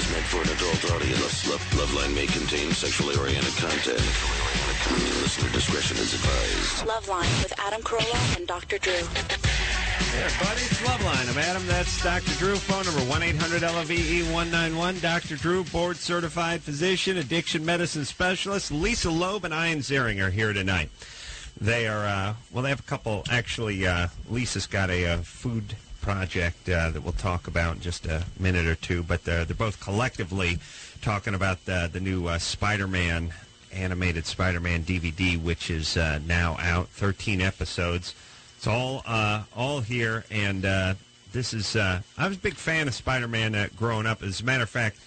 is meant for an adult audience. Loveline may contain sexually oriented content. Listener discretion is advised. Loveline with Adam Carolla and Dr. Drew. Hey, everybody, it's Loveline. I'm Adam. That's Dr. Drew. Phone number 1-800-LOVE-191. Dr. Drew, board-certified physician, addiction medicine specialist. Lisa Loeb and Ian Ziering are here tonight. They are, they have a couple, actually, Lisa's got a food project that we'll talk about in just a minute or two, but they're both collectively talking about the new Spider-Man, animated Spider-Man DVD, which is now out, 13 episodes. It's all here, and this is, I was a big fan of Spider-Man growing up. As a matter of fact,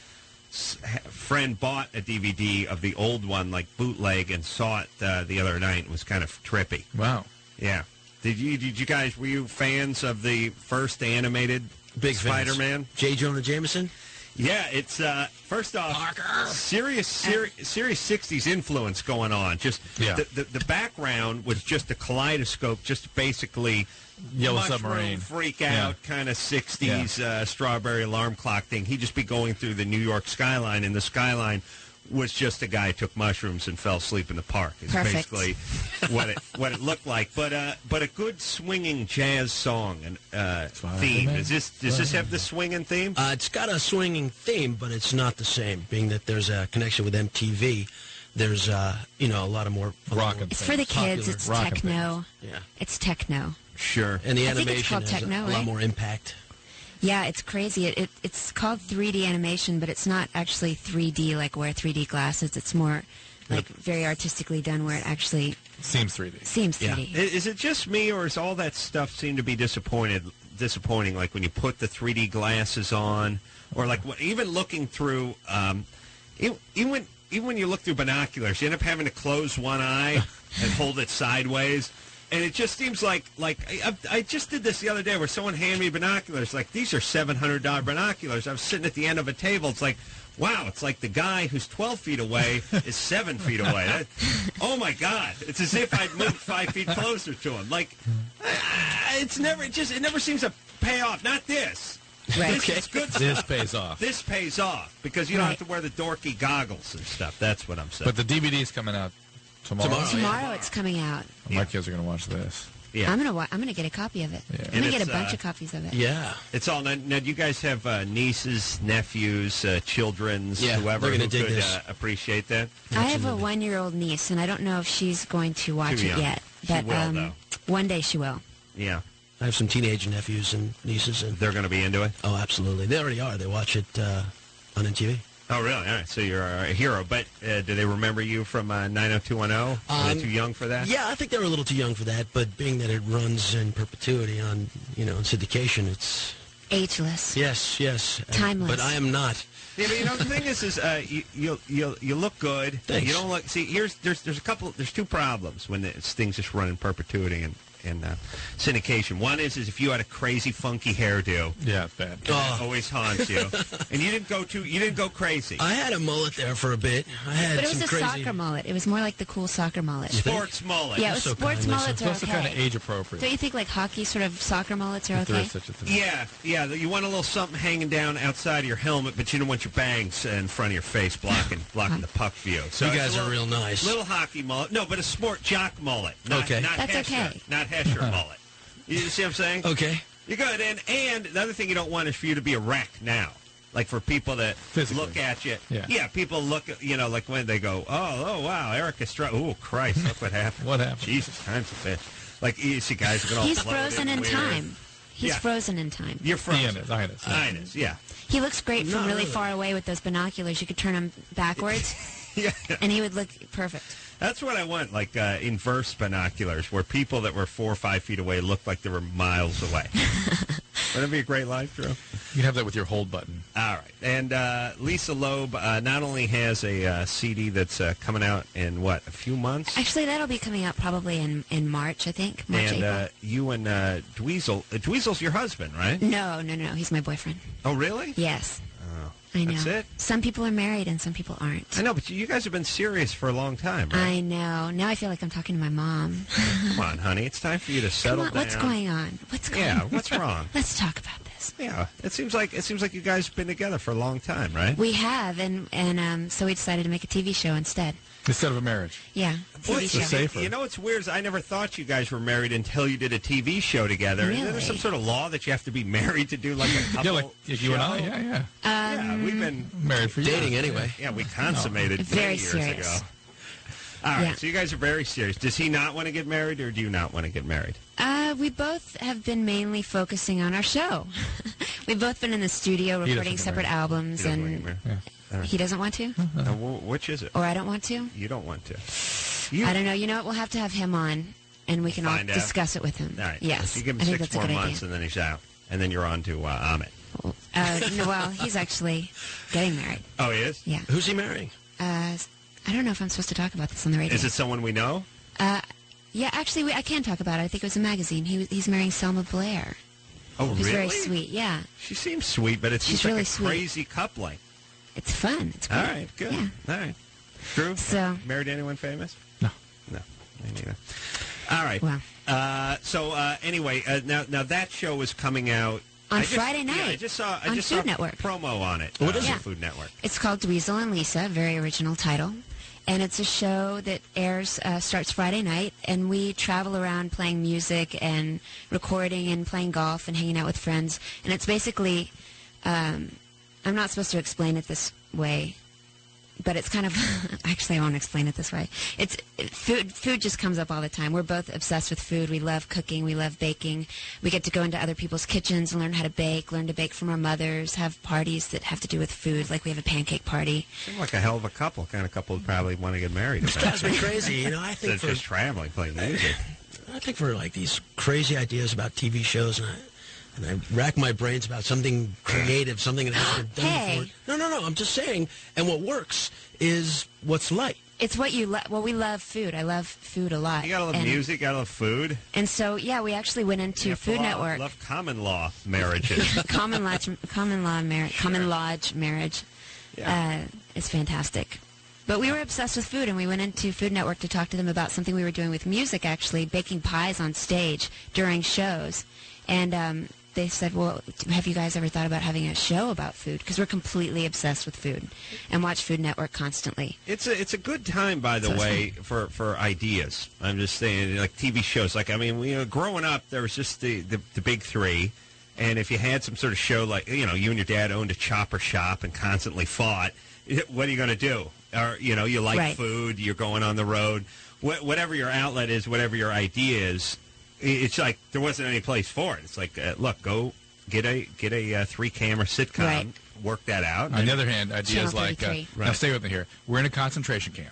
a friend bought a DVD of the old one, like bootleg, and saw it the other night. It was kind of trippy. Wow. Yeah. Did you guys, were you fans of the first animated Big Spider-Man? Fans. J. Jonah Jameson? Yeah, it's, first off, serious 60s influence going on. Just the background was just a kaleidoscope, just basically Yellow Submarine freak out kind of 60s strawberry alarm clock thing. He'd just be going through the New York skyline, and the skyline was just a guy who took mushrooms and fell asleep in the park. It's basically what it looked like. But a good swinging jazz song and theme. Does this have the swinging theme? It's got a swinging theme, but it's not the same. Being that there's a connection with MTV, there's a lot of more rock. It's for the kids. It's techno. Yeah, it's techno. Sure. And the animation has techno, a lot more impact. Yeah, it's crazy. It's called 3D animation, but it's not actually 3D like wear 3D glasses. It's more like very artistically done where it actually seems 3D. Yeah. Is it just me, or is all that stuff seem to be disappointing? Like when you put the 3D glasses on, or like even looking through, even when you look through binoculars, you end up having to close one eye and hold it sideways. And it just seems like I just did this the other day where someone handed me binoculars. Like, these are $700 binoculars. I was sitting at the end of a table. It's like, wow, it's like the guy who's 12 feet away is 7 feet away. Oh, my God. It's as if I'd moved 5 feet closer to him. Like, it never seems to pay off. Not this. Right. This is good stuff. This pays off. This pays off because you don't have to wear the dorky goggles and stuff. That's what I'm saying. But the DVD's coming out tomorrow It's coming out. My kids are going to watch this. Yeah. I'm gonna get a copy of it. Yeah. I'm gonna get a bunch of copies of it. Yeah. It's all now. Do you guys have nieces, nephews, children's, whoever who could appreciate that? I have a 1-year-old niece, and I don't know if she's going to watch it yet. But she will, though. One day she will. Yeah. I have some teenage nephews and nieces, and they're going to be into it. Oh, absolutely. They already are. They watch it on MTV. Oh, really? All right. So you're a hero. But do they remember you from 90210? Are they too young for that? Yeah, I think they were a little too young for that. But being that it runs in perpetuity on, in syndication, it's ageless. Yes. Timeless. But I am not. Yeah, but the thing is you look good. Thanks. You don't look. See, there's two problems when things just run in perpetuity and syndication. One is if you had a crazy funky hairdo. Yeah, it's bad. It always haunts you. And you didn't go crazy. I had a mullet there for a bit. But it was a soccer mullet. It was more like the cool soccer mullet. Sports mullet. Yeah, sports mullets are also okay. kind of age appropriate. Don't you think like hockey sort of soccer mullets are okay? There is such a thing. Yeah. You want a little something hanging down outside of your helmet, but you don't want your bangs in front of your face blocking the puck view. So you guys are real nice. Little hockey mullet. No, but a sport jock mullet. Okay. That's okay. Not Hesher mullet. You see what I'm saying? Okay. You're good. And the other thing you don't want is for you to be a wreck now. Like for people that look at you. Yeah, people look at, like when they go, oh wow, Eric Estrada. Oh, Christ, look what happened. What happened? Jesus, time's a bitch. Like, you see guys are going to all He's frozen in time. He's frozen in time. You're frozen. Ines, yeah. He looks great from really far away with those binoculars. You could turn him backwards, and he would look perfect. That's what I want, like inverse binoculars, where people that were 4 or 5 feet away looked like they were miles away. Wouldn't that be a great life, Drew? You can have that with your hold button. All right. And Lisa Loeb not only has a CD that's coming out in, a few months? Actually, that'll be coming out probably in March, I think. April. You and Dweezil. Dweezil's your husband, right? No. He's my boyfriend. Oh, really? Yes. Oh, I know. That's it? Some people are married and some people aren't. I know, but you guys have been serious for a long time, right? I know. Now I feel like I'm talking to my mom. Come on, honey. It's time for you to settle down. What's going on? What's wrong? Let's talk about this. Yes. Yeah, it seems like you guys have been together for a long time, right? We have, and so we decided to make a TV show instead. Instead of a marriage. Yeah, Boy, TV show. safer. You know what's weird is I never thought you guys were married until you did a TV show together. Really? Is there some sort of law that you have to be married to do like a couple Yeah, like you and I. show? Yeah. Yeah, we've been Married for years. Dating anyway. Yeah, we consummated Very many years serious. ago. All right, Yeah. so you guys are very serious. Does he not want to get married, or do you not want to get married? We both have been mainly focusing on our show. We've both been in the studio doesn't recording get separate married. albums, He doesn't want to and get married. Yeah. he doesn't want to, Which is it? or I don't want to. You don't want to. I don't know. You know what? We'll have to have him on, and we can all Find out. discuss it with him. All right. Yes. So you give him I think 6 that's a more good months, idea. and then he's out. And then you're on to Amit. No, well, he's actually getting married. Oh, he is? Yeah. Who's he marrying? I don't know if I'm supposed to talk about this on the radio. Is it someone we know? Yeah, actually, I can talk about it. I think it was a magazine. He's marrying Selma Blair. Oh, Who's really? very sweet. Yeah, She seems sweet, but it seems She's like really a sweet. crazy coupling. it's fun. It's great. All right, good. Yeah. All right. Drew, So- married anyone famous? No. No, me neither. All right. Wow. So anyway, now that show was coming out On I just- Friday yeah, I night just saw on saw Food Network. promo on it. What is it? on Food Network. It's called Dweezil and Lisa, very original title. And it's a show that airs, starts Friday night, and we travel around playing music and recording and playing golf and hanging out with friends. And it's basically, I'm not supposed to explain it this way, but it's kind of, actually I won't explain it this way. Food just comes up all the time. We're both obsessed with food. We love cooking. We love baking. We get to go into other people's kitchens and learn how to bake, learn to bake from our mothers, have parties that have to do with food, like we have a pancake party. Seems like a hell of a couple. Kind of couple would probably want to get married. It drives me crazy. You know, I Instead think of for just traveling, playing music. like these crazy ideas about TV shows, and I rack my brains about something creative, something that hasn't been done Hey. before. No. I'm just saying. And what works is what's light. It's what you love. Well, we love food. I love food a lot. You gotta love and, music. You gotta love food. And so, yeah, we actually went into You have to Food Network. Love common law marriages. Common lodge marriage. Yeah. Is fantastic. But we were obsessed with food, and we went into Food Network to talk to them about something we were doing with music, actually, baking pies on stage during shows. And they said, well, have you guys ever thought about having a show about food? Because we're completely obsessed with food and watch Food Network constantly. It's a good time, by the way, for ideas. I'm just saying, like TV shows. Like, I mean, growing up, there was just the big three. And if you had some sort of show like, you and your dad owned a chopper shop and constantly fought, what are you going to do? Or, you like Right. food, you're going on the road. Whatever your outlet is, whatever your idea is, it's like there wasn't any place for it. It's like, look, go get a 3-camera sitcom, Right. work that out. On the other hand, ideas Channel like, 33. now Right. stay with me here. We're in a concentration camp.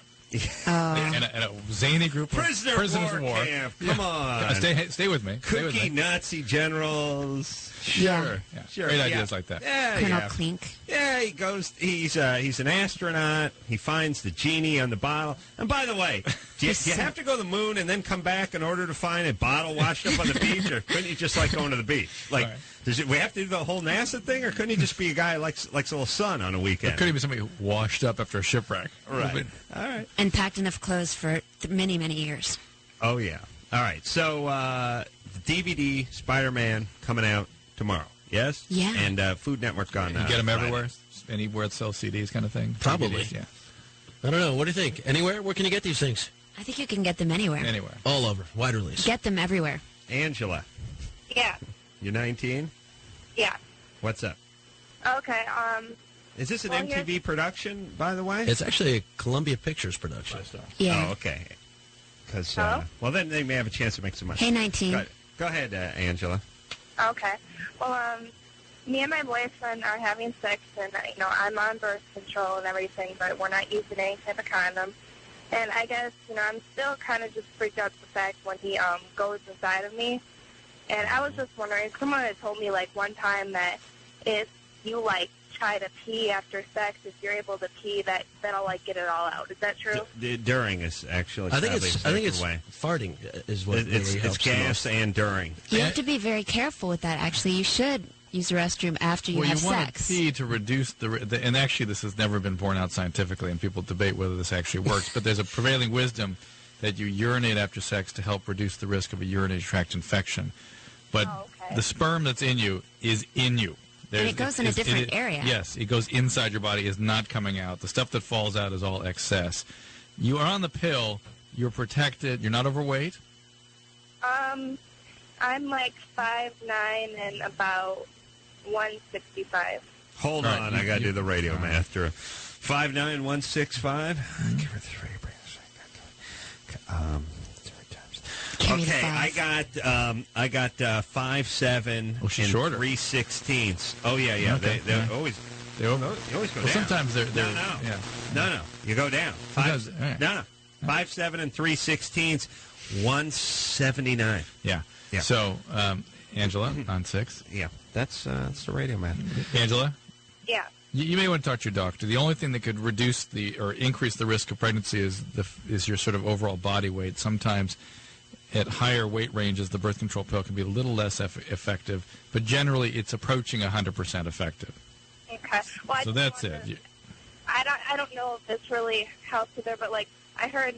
Oh, And a zany group of prisoners of war. Camp. Come on. Stay with me. Stay with Cookie me. Nazi generals. Sure. Yeah. Sure. Great yeah. ideas like that. Yeah, Colonel yeah. Klink. Yeah, he goes. He's an astronaut. He finds the genie on the bottle. And by the way, do you have to go to the moon and then come back in order to find a bottle washed up on the beach, or couldn't you just like going to the beach? Like, Right. we have to do the whole NASA thing, or couldn't he just be a guy who likes a little sun on a weekend? Could even be somebody who washed up after a shipwreck. Right. All right. And packed enough clothes for many, many years. Oh yeah. All right. So the DVD Spider-Man coming out tomorrow. Yes. Yeah. And Food Network on. You get them Friday. everywhere? Anywhere that sells CDs kind of thing? Probably. DVDs, yeah. I don't know. What do you think? Anywhere? Where can you get these things? I think you can get them anywhere. Anywhere. All over. Wide release. Get them everywhere. Angela, Yeah. you're 19. Yeah. What's up? Okay. Is this an Well, MTV production, by the way? It's actually a Columbia Pictures production. Yeah. Oh, okay. Because Hello? well, then they may have a chance to make some money. Hey, 19. Go ahead, Angela. Okay. Well, me and my boyfriend are having sex, and I'm on birth control and everything, but we're not using any type of condom. And I guess I'm still kind of just freaked out at the fact when he goes inside of me. And I was just wondering, someone had told me like one time that if you like try to pee after sex, if you're able to pee, that'll like get it all out. Is that true? During is actually. I think probably it's the safer it's way. farting is what really It's helps the gas most. and during. You have to be very careful with that, actually. You should use the restroom after you Well, have you want sex. to pee to reduce the and actually this has never been borne out scientifically, and people debate whether this actually works, but there's a prevailing wisdom that you urinate after sex to help reduce the risk of a urinary tract infection. But Oh, okay. the sperm that's in you is in you. And it goes in a different area. Yes, it goes inside your body, is not coming out. The stuff that falls out is all excess. You are on the pill. You're protected. You're not overweight. I'm like 5'9" and about 165. Hold All right, on, I got to do the radio all right. math. 5'9", 165. Give her 3. Carry the Okay, five. I got 5'7" Oh, she's and shorter. 3/16. Oh yeah. Okay, They yeah. always. They over- You always go well, down. sometimes they're No. yeah. No. You go down. Sometimes- all right. No. 5'7" and 3/16, 179. Yeah. Yeah. So, Angela, on 6. Yeah, that's the radio math. Angela, Yeah. you may want to talk to your doctor. The only thing that could reduce or increase the risk of pregnancy is your sort of overall body weight. Sometimes at higher weight ranges, the birth control pill can be a little less effective, but generally it's approaching 100% effective. Okay. Well, I So just that's wondered- it. I don't know if this really helps with her, but like I heard.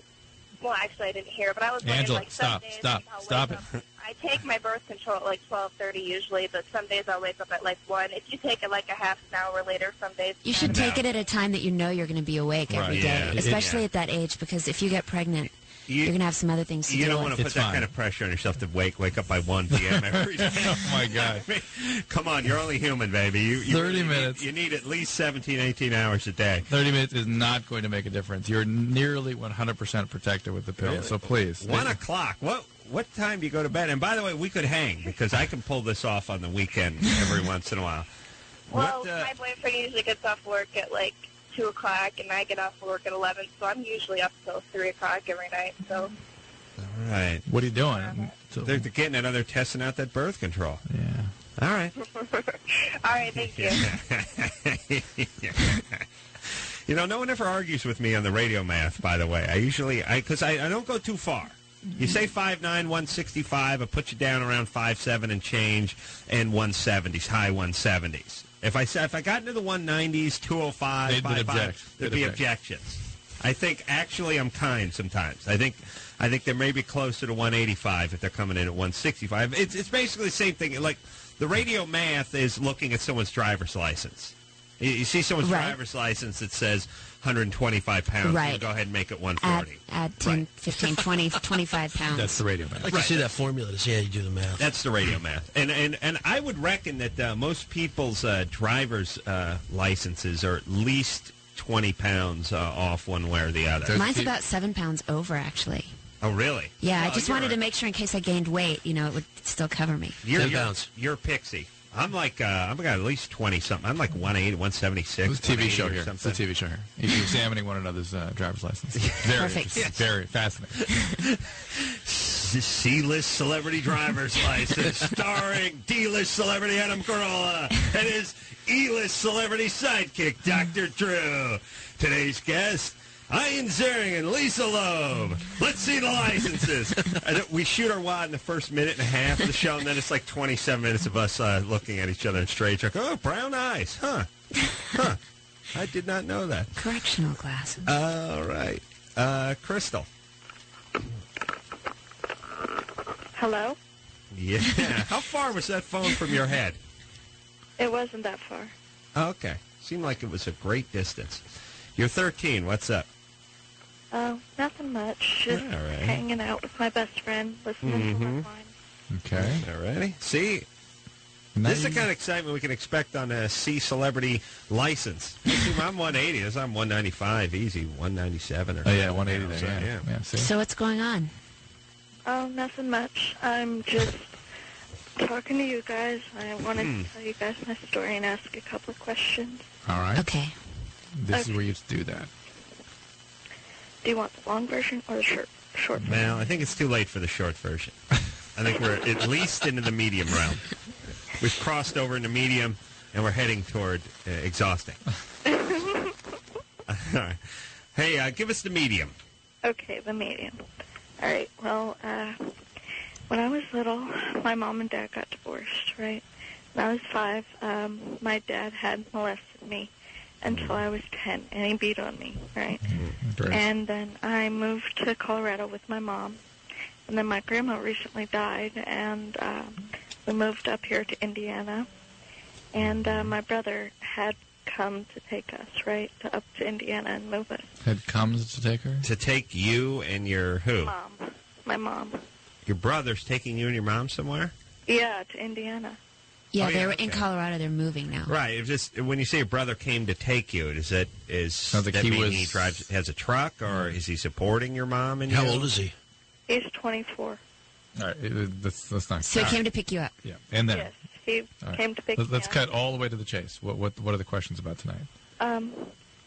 Well, actually, I didn't hear, but I was wondering, Angela, like, some days I'll stop wake it. up- I take my birth control at like 12:30 usually, but some days I'll wake up at like 1. If you take it like a half an hour later, some days. You should No. take it at a time that you know you're going to be awake every Right, day, yeah. especially Yeah. at that age, because if you get pregnant, You- you're going to have some other things to You deal don't want with. to put It's that fine. kind of pressure on yourself to wake up by 1 p.m. every day. Oh, my God. I mean, come on, you're only human, baby. You 30 really minutes. You need at least 17, 18 hours a day. 30 minutes is not going to make a difference. You're nearly 100% protected with the pill, Really? so please. 1 o'clock. What time do you go to bed? And by the way, we could hang because I can pull this off on the weekend every once in a while. Well, What, my boyfriend usually gets off work at like 2 o'clock, and I get off work at 11, so I'm usually up till 3 o'clock every night. So. All right. What are you doing? So, They're getting it. They're testing out that birth control. yeah. All right. All right, thank you. You know, no one ever argues with me on the radio math, by the way. Because I don't go too far. You say 5'9", 165, I put you down around 5'7" and change, and 170s, high 170s. If I got into the 190s, 205, They'd 55, object. there'd They'd be object. objections. I think, actually, I'm kind sometimes. I think they may be closer to 185 if they're coming in at 165. It's basically the same thing. Like, the radio math is looking at someone's driver's license. You see someone's Right. driver's license that says 125 pounds. Right. You go ahead and make it Add, 140. add 10, Right. 15, 20, 25 pounds. That's the radio I'd man. like to see that formula to see how you do the math. That's the radio math. And I would reckon that most people's driver's licenses are at least 20 pounds off one way or the other. Mine's about 7 pounds over, actually. Oh, really? Yeah, I Well, just you're wanted to make sure in case I gained weight, it would still cover me. 10 pounds. You're Pixie. I'm like, I've got at least 20-something. I'm like 180, 176. It's a TV show 180 or here. It's a something. TV show here. You're examining one another's driver's license. Very Perfect. interesting. Very fascinating. C-list celebrity driver's license starring D-list celebrity Adam Carolla and his E-list celebrity sidekick, Dr. Drew. Today's guest, Ian Ziering and Lisa Loeb. Let's see the licenses. And we shoot our wad in the first minute and a half of the show, and then it's like 27 minutes of us looking at each other in straight. Like, oh, brown eyes. Huh. I did not know that. Correctional glasses. All right. Crystal. Hello? Yeah. How far was that phone from your head? It wasn't that far. Okay. Seemed like it was a great distance. You're 13. What's up? Oh, nothing much. Just All right. hanging out with my best friend, listening to Loveline. Okay. All righty. See, this is the kind of excitement we can expect on a C celebrity license. See, I'm 180. I'm 195. Easy. 197 or Oh, yeah, something. 180 So, there. Yeah. See? So what's going on? Oh, nothing much. I'm just talking to you guys. I wanted to tell you guys my story and ask a couple of questions. All right. Okay. This is where you do that. Do you want the long version or the short version? Well, I think it's too late for the short version. I think we're at least into the medium realm. We've crossed over into medium, and we're heading toward exhausting. All right. Hey, give us the medium. Okay, the medium. All right, well, when I was little, my mom and dad got divorced, right? When I was 5, my dad had molested me until I was 10, and he beat on me, right? Great. And then I moved to Colorado with my mom, and then my grandma recently died, and we moved up here to Indiana, and my brother had come to take us, right, up to Indiana and move us. Had comes to take her? To take you and your who? Mom. My mom. Your brother's taking you and your mom somewhere? Yeah, to Indiana. Yeah, Oh, they yeah, were in okay. Colorado. They're moving now. Right. It just when you say your brother came to take you, Sounds like that he mean was- he has a truck, or is he supporting your mom and How you? old is he? He's 24. All right, let's not. So he came to pick you up. Yeah, and then Yes, he all right. came to pick Let's me up. cut all the way to the chase. What are the questions about tonight?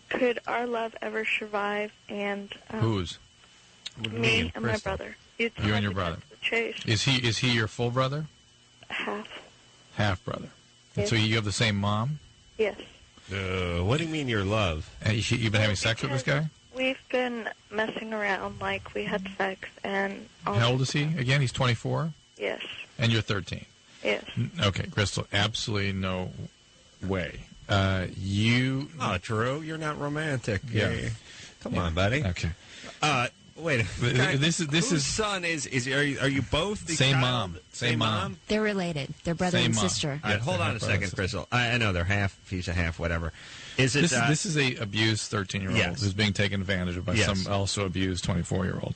Could our love ever survive? And Whose? me and my Crystal. brother. You and your brother. The chase. Is he your full brother? Half. Half brother. And Yes. so you have the same mom? Yes. What do you mean your love? You've been having sex with this guy? We've been messing around, like we had sex, and all How old is he? Again, he's 24, Yes. and you're 13. Yes. Okay, Crystal, absolutely no way. Oh, Drew, you're not romantic. Yeah. Come on, buddy. Okay. Wait. This is Whose son is are you both the Same child? mom. Same mom. They're related. They're brother Same and mom. sister. All right, hold on a second, Crystal. I know they're half. He's a half. Whatever. Is it? This is a abused 13-year-old Yes. who's being taken advantage of by Yes. some also abused 24-year-old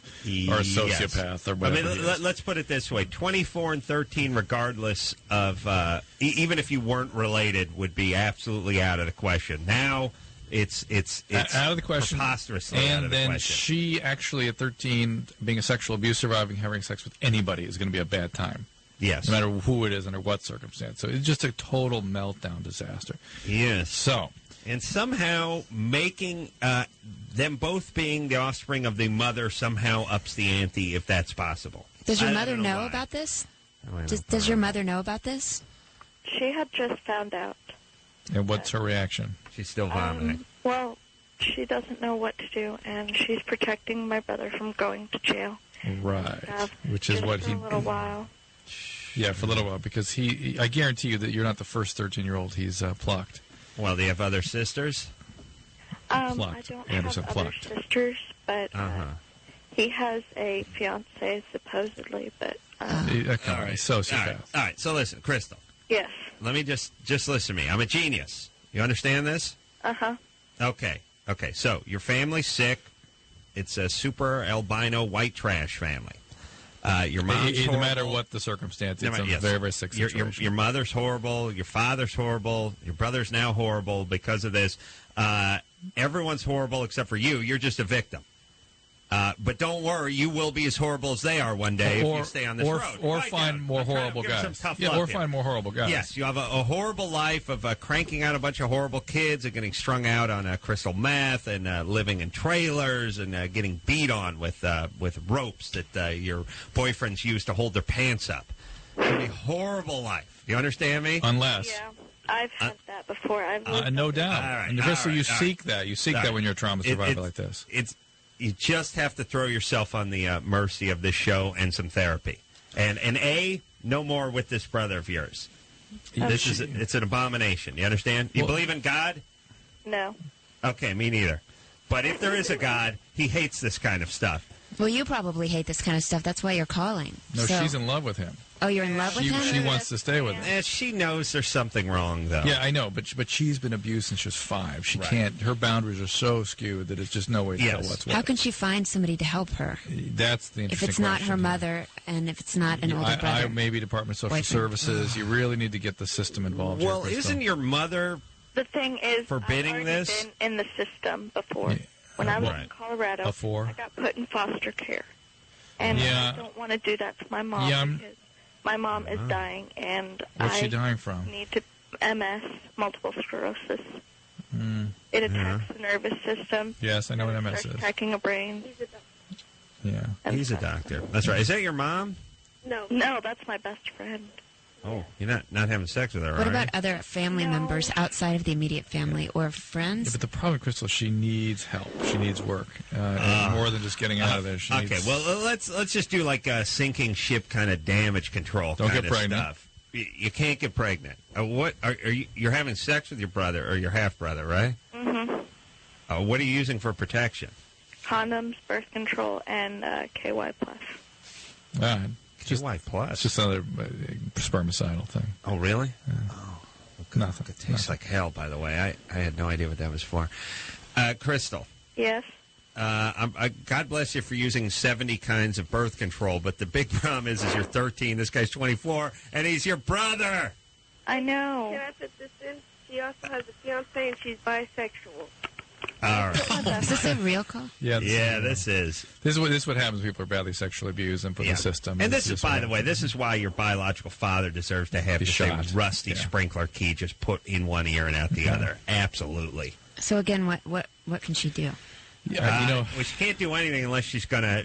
or a sociopath or I whatever. mean, he is. let's put it this way: 24 and 13, regardless of even if you weren't related, would be absolutely out of the question. Now it's out of the question, preposterously and out of the then question. she actually at 13, being a sexual abuse survivor, having sex with anybody is going to be a bad time. Yes. No matter who it is, under what circumstance. So it's just a total meltdown disaster. Yes. So. And somehow making them both being the offspring of the mother somehow ups the ante, if that's possible. Does your I mother don't know why. about this? I don't Does your know. mother know about this? She had just found out. And what's her reaction? She's still vomiting. Well, she doesn't know what to do, and she's protecting my brother from going to jail. Right. Which is just what for he. a little while. Yeah, for a little while, because I guarantee you that you're not the first 13-year-old he's plucked. Well, do you have other sisters? I Plucked. don't Anderson have other plucked. sisters, but Uh-huh. he has a fiancée supposedly. But Come on, sociopath. All right. So listen, Crystal. yes. Let me just listen to me. I'm a genius. You understand this? Uh-huh. Okay. So your family's sick. It's a super albino white trash family. Your mom's No matter horrible. what the circumstance, it's Yes. a very, very sick situation. Your mother's horrible. Your father's horrible. Your brother's now horrible because of this. Everyone's horrible except for you. You're just a victim. But don't worry, you will be as horrible as they are one day if you stay on this road. Or Right find now. more I'm trying to horrible give some guys. tough Yeah, love or here. find more horrible guys. Yes, you have a horrible life of cranking out a bunch of horrible kids and getting strung out on crystal meth and living in trailers and getting beat on with ropes that your boyfriends use to hold their pants up. It's going to be a horrible life. You understand me? Unless. Yeah. I've had that before. I've lived No with doubt. All right, and Crystal, you all right. seek that. You seek All that right. when you're a trauma survivor like this. You just have to throw yourself on the mercy of this show and some therapy. And no more with this brother of yours. It's an abomination. You understand? You Well- believe in God? No. Okay, me neither. But if there is a God, he hates this kind of stuff. Well, you probably hate this kind of stuff. That's why you're calling. No, So- she's in love with him. Oh, you're in love with him? She wants to stay with him. She knows there's something wrong, though. Yeah, I know, but she's been abused since she was 5. She Right. can't. Her boundaries are so skewed that it's just no way to tell Yes. what's How what. can she find somebody to help her That's the if interesting it's not question her here. mother and if it's not an older brother? I maybe Department of Social Boyfriend. Services. You really need to get the system involved. Well, here, Crystal. isn't your mother... The thing is, Forbidding I've already this? been in the system before. Yeah. When I was Right. in Colorado, Before? I got put in foster care. And Yeah. I don't want to do that to my mom Yeah, because my mom is dying, and What's I she dying from? need to MS, multiple sclerosis. It attacks the nervous system. Yes, I know what and it MS starts is. attacking a brain. Yeah. and He's a stuff. doctor. That's right. Is that your mom? No, that's my best friend. Oh, you're not having sex with her, What are about you? other family No. members outside of the immediate family or Yeah, friends? but the problem, Crystal, she needs help. She needs work, and more than just getting out of there. She Okay, needs, well, let's just do like a sinking ship kind of damage control Don't kind get of pregnant. stuff. You can't get pregnant. What are you? You're having sex with your brother or your half brother, right? Mm-hmm. What are you using for protection? Condoms, birth control, and KY+. All right. KY plus. It's just another spermicidal thing. Oh, really? Yeah. Oh, Nothing. It tastes like hell, by the way. I had no idea what that was for. Crystal. Yes. God bless you for using 70 kinds of birth control, but the big problem is you're 13, this guy's 24, and he's your brother. I know. Can I put this in? She also has a fiance, and she's bisexual. All right. Is this a real call? Yeah, this is. This is what happens when people are badly sexually abused and put in the system. And this is, by the way, this is why your biological father deserves to have the same rusty sprinkler key just put in one ear and out the other. Absolutely. So again, what can she do? Yeah, well, she can't do anything unless she's gonna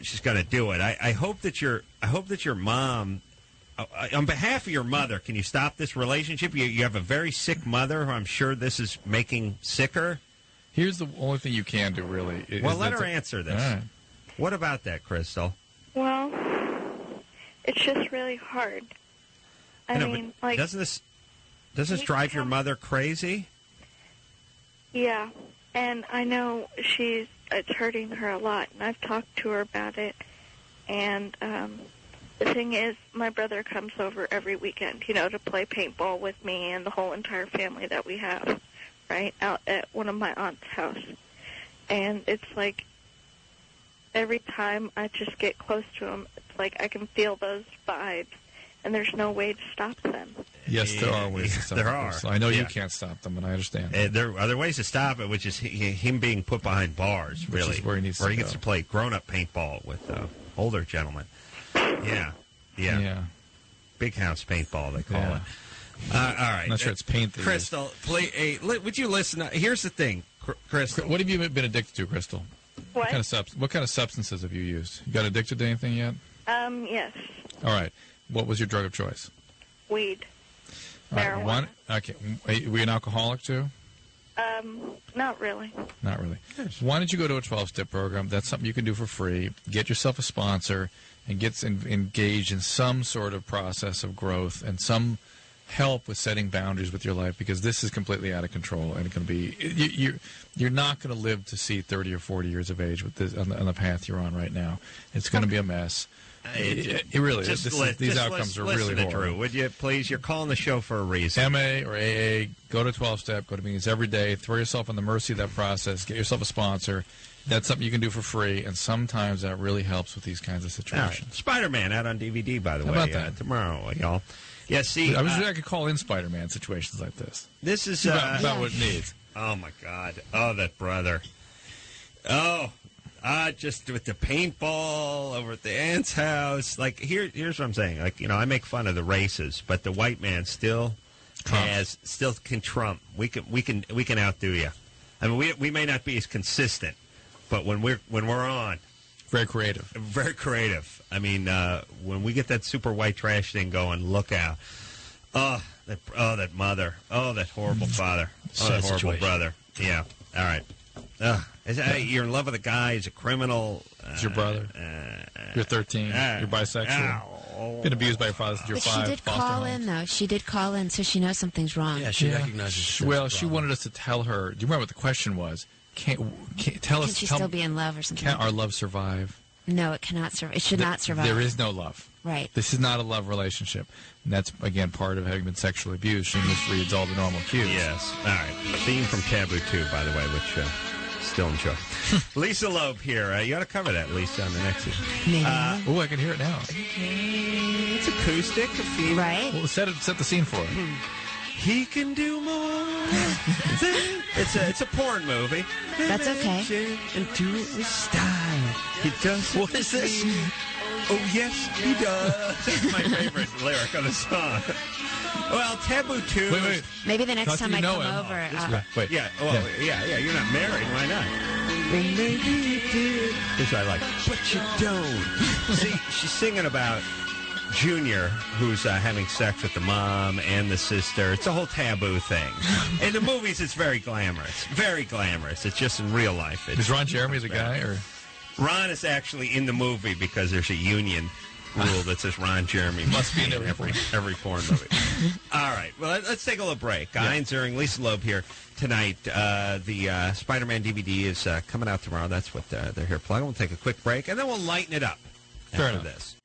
do it. I hope that your mom, on behalf of your mother, can you stop this relationship? You have a very sick mother who I'm sure this is making sicker. Here's the only thing you can do, really. Well, let her answer this. Right. What about that, Crystal? Well, it's just really hard. I mean, like, doesn't this drive your mother crazy? Yeah, and I know it's hurting her a lot, and I've talked to her about it. And the thing is, my brother comes over every weekend, to play paintball with me and the whole entire family that we have, right, out at one of my aunt's house. And it's like every time I just get close to him, it's like I can feel those vibes, and there's no way to stop them. Yes, there are ways to stop them. There are. So I know you can't stop them, and I understand. There are other ways to stop it, which is him being put behind bars, really. Which is where he needs to he gets to play grown-up paintball with older gentlemen. Yeah. Big house paintball, they call it. All right. I'm not sure it's paint. Crystal, would you listen? Here's the thing, Crystal. What have you been addicted to, Crystal? What kind of substances have you used? You got addicted to anything yet? Yes. All right. What was your drug of choice? Weed. Marijuana. Okay. Were you an alcoholic too? Not really. Not really. Why don't you go to a 12-step program? That's something you can do for free. Get yourself a sponsor and get engaged in some sort of process of growth and some help with setting boundaries with your life, because this is completely out of control, and it can be you're not going to live to see 30 or 40 years of age with this on the path you're on right now. It's going to be a mess. It really is. These outcomes are really horrible. Drew, would you please? You're calling the show for a reason. MA or AA, go to 12-step, go to meetings every day, throw yourself on the mercy of that process, get yourself a sponsor. That's something you can do for free, and sometimes that really helps with these kinds of situations. Right. Spider-Man out on DVD, by the way. How about that? Tomorrow, y'all. Yeah, see, I could call in Spider-Man situations like this. This is about what it needs. Oh my God! Oh, that brother! Oh, just with the paintball over at the aunt's house. Like here's what I'm saying. Like I make fun of the races, but the white man still can trump. We can outdo you. I mean, we may not be as consistent, but when we're on. Very creative. Very creative. I mean, when we get that super white trash thing going, look out. Oh, that mother. Oh, that horrible father. Oh, that horrible brother. Yeah. All right. You're in love with a guy. He's a criminal. It's your brother. You're 13. You're bisexual. Been abused by your father since you're 5. But she did call in, though. She did call in, so she knows something's wrong. Yeah, she recognizes. Well, she wanted us to tell her. Do you remember what the question was? Can she still be in love or something? Can our love survive? No, it cannot survive. It should not survive. There is no love. Right. This is not a love relationship. And that's, again, part of having been sexually abused. She misreads all the normal cues. Yes. All right. Theme from Taboo 2, by the way, which still enjoy. Lisa Loeb here. You ought to cover that, Lisa, on the next season. Maybe. I can hear it now. It's acoustic. Right. Well, set the scene for it. He can do more. It's a porn movie. That's okay. Into his style. He does. What is this? Oh yes, he does. That's my favorite lyric of the song. Well, Taboo 2. Wait. Maybe the next time I come over. Wait. Yeah. Well, yeah. You're not married. Why not? Well, maybe you did. This I like. But you don't. See, she's singing about Junior, who's having sex with the mom and the sister. It's a whole taboo thing. In the movies, it's very glamorous. Very glamorous. It's just in real life. Is Ron Jeremy the guy, or? Ron is actually in the movie because there's a union rule that says Ron Jeremy must be in every porn movie. All right. Well, let's take a little break. Ian Ziering, Lisa Loeb here tonight. The Spider-Man DVD is coming out tomorrow. That's what they're here plugging. We'll take a quick break, and then we'll lighten it up after this.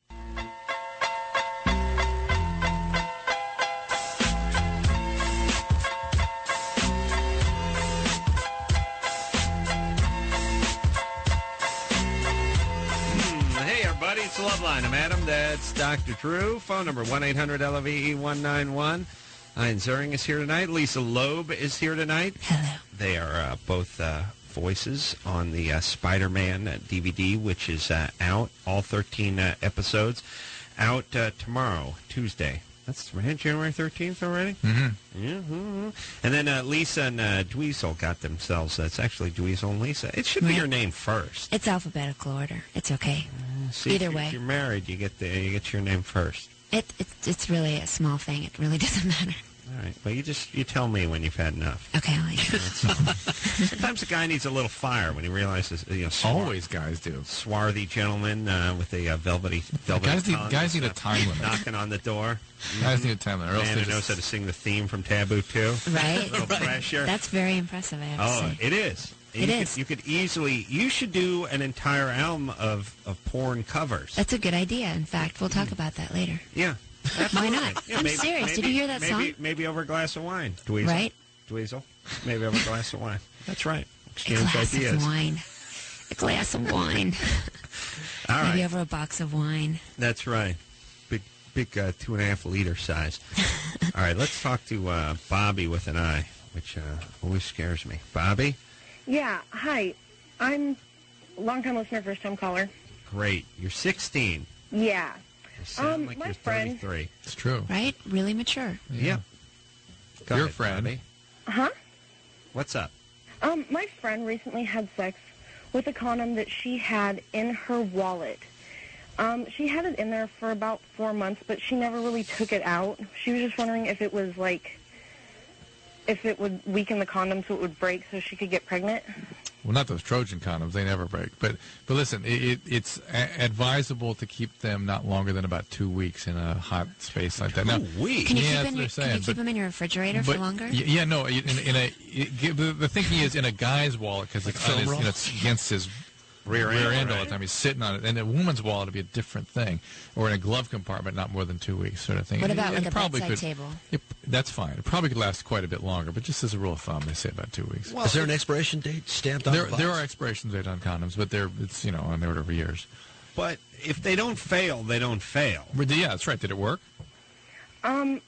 It's Loveline. I'm Adam. That's Dr. Drew. Phone number 1-800-LOVE-191. Ian Ziering is here tonight. Lisa Loeb is here tonight. Hello. They are both voices on the Spider-Man DVD, which is out. All 13 episodes. Out tomorrow, Tuesday. That's January 13th already? Mm-hmm. Yeah. Mm-hmm. And then Lisa and Dweezil got themselves. That's actually Dweezil and Lisa. It should be your name first. It's alphabetical order. It's okay. See, Either way. If you're married, you get your name first. It's really a small thing. It really doesn't matter. All right. Well, you tell me when you've had enough. Okay, I'll let you know. Sometimes a guy needs a little fire when he realizes, Always guys do. Swarthy gentleman with a velvety Guys need a time limit. Knocking on the door. Guys need a time limit. Or else Man they who knows how to sing the theme from Taboo 2. Right? A little pressure. That's very impressive, I have to say. It is. It You could easily. You should do an entire album of porn covers. That's a good idea. In fact, we'll talk about that later. Yeah. Why not? Yeah, I'm serious. Did you hear that song? Maybe over a glass of wine. Dweezil. Right? Dweezil. Maybe over a glass of wine. That's right. A Exchange glass ideas. of wine. A glass of wine. All right. Maybe over a box of wine. That's right. Big 2.5 liter size. All right, let's talk to Bobby with an I, which always scares me. Bobby? Yeah, hi. I'm a long-time listener, first-time caller. Great. You're 16. Yeah. You sound like my you're friend- 33. It's true. Right? Really mature. Yeah. Go Your ahead, friend. Bobby. Huh? What's up? My friend recently had sex with a condom that she had in her wallet. She had it in there for about 4 months, but she never really took it out. She was just wondering if it was if it would weaken the condom so it would break so she could get pregnant. Well, not those Trojan condoms; they never break. But listen, it's advisable to keep them not longer than about 2 weeks in a hot space like that. Now, 2 weeks? Can you Yeah, keep, that's what they're can you saying, keep but- them in your refrigerator for longer? Yeah, no. The thinking is in a guy's wallet because it's against his rear end all the time. He's sitting on it. And a woman's wallet would be a different thing, or in a glove compartment, not more than 2 weeks, sort of thing. What about It like a probably bedside could- table? That's fine. It probably could last quite a bit longer, but just as a rule of thumb, they say about 2 weeks. Is there an expiration date stamped on the box? There are expiration dates on condoms, but it's on the order of years. But if they don't fail, they don't fail. But yeah, that's right. Did it work? I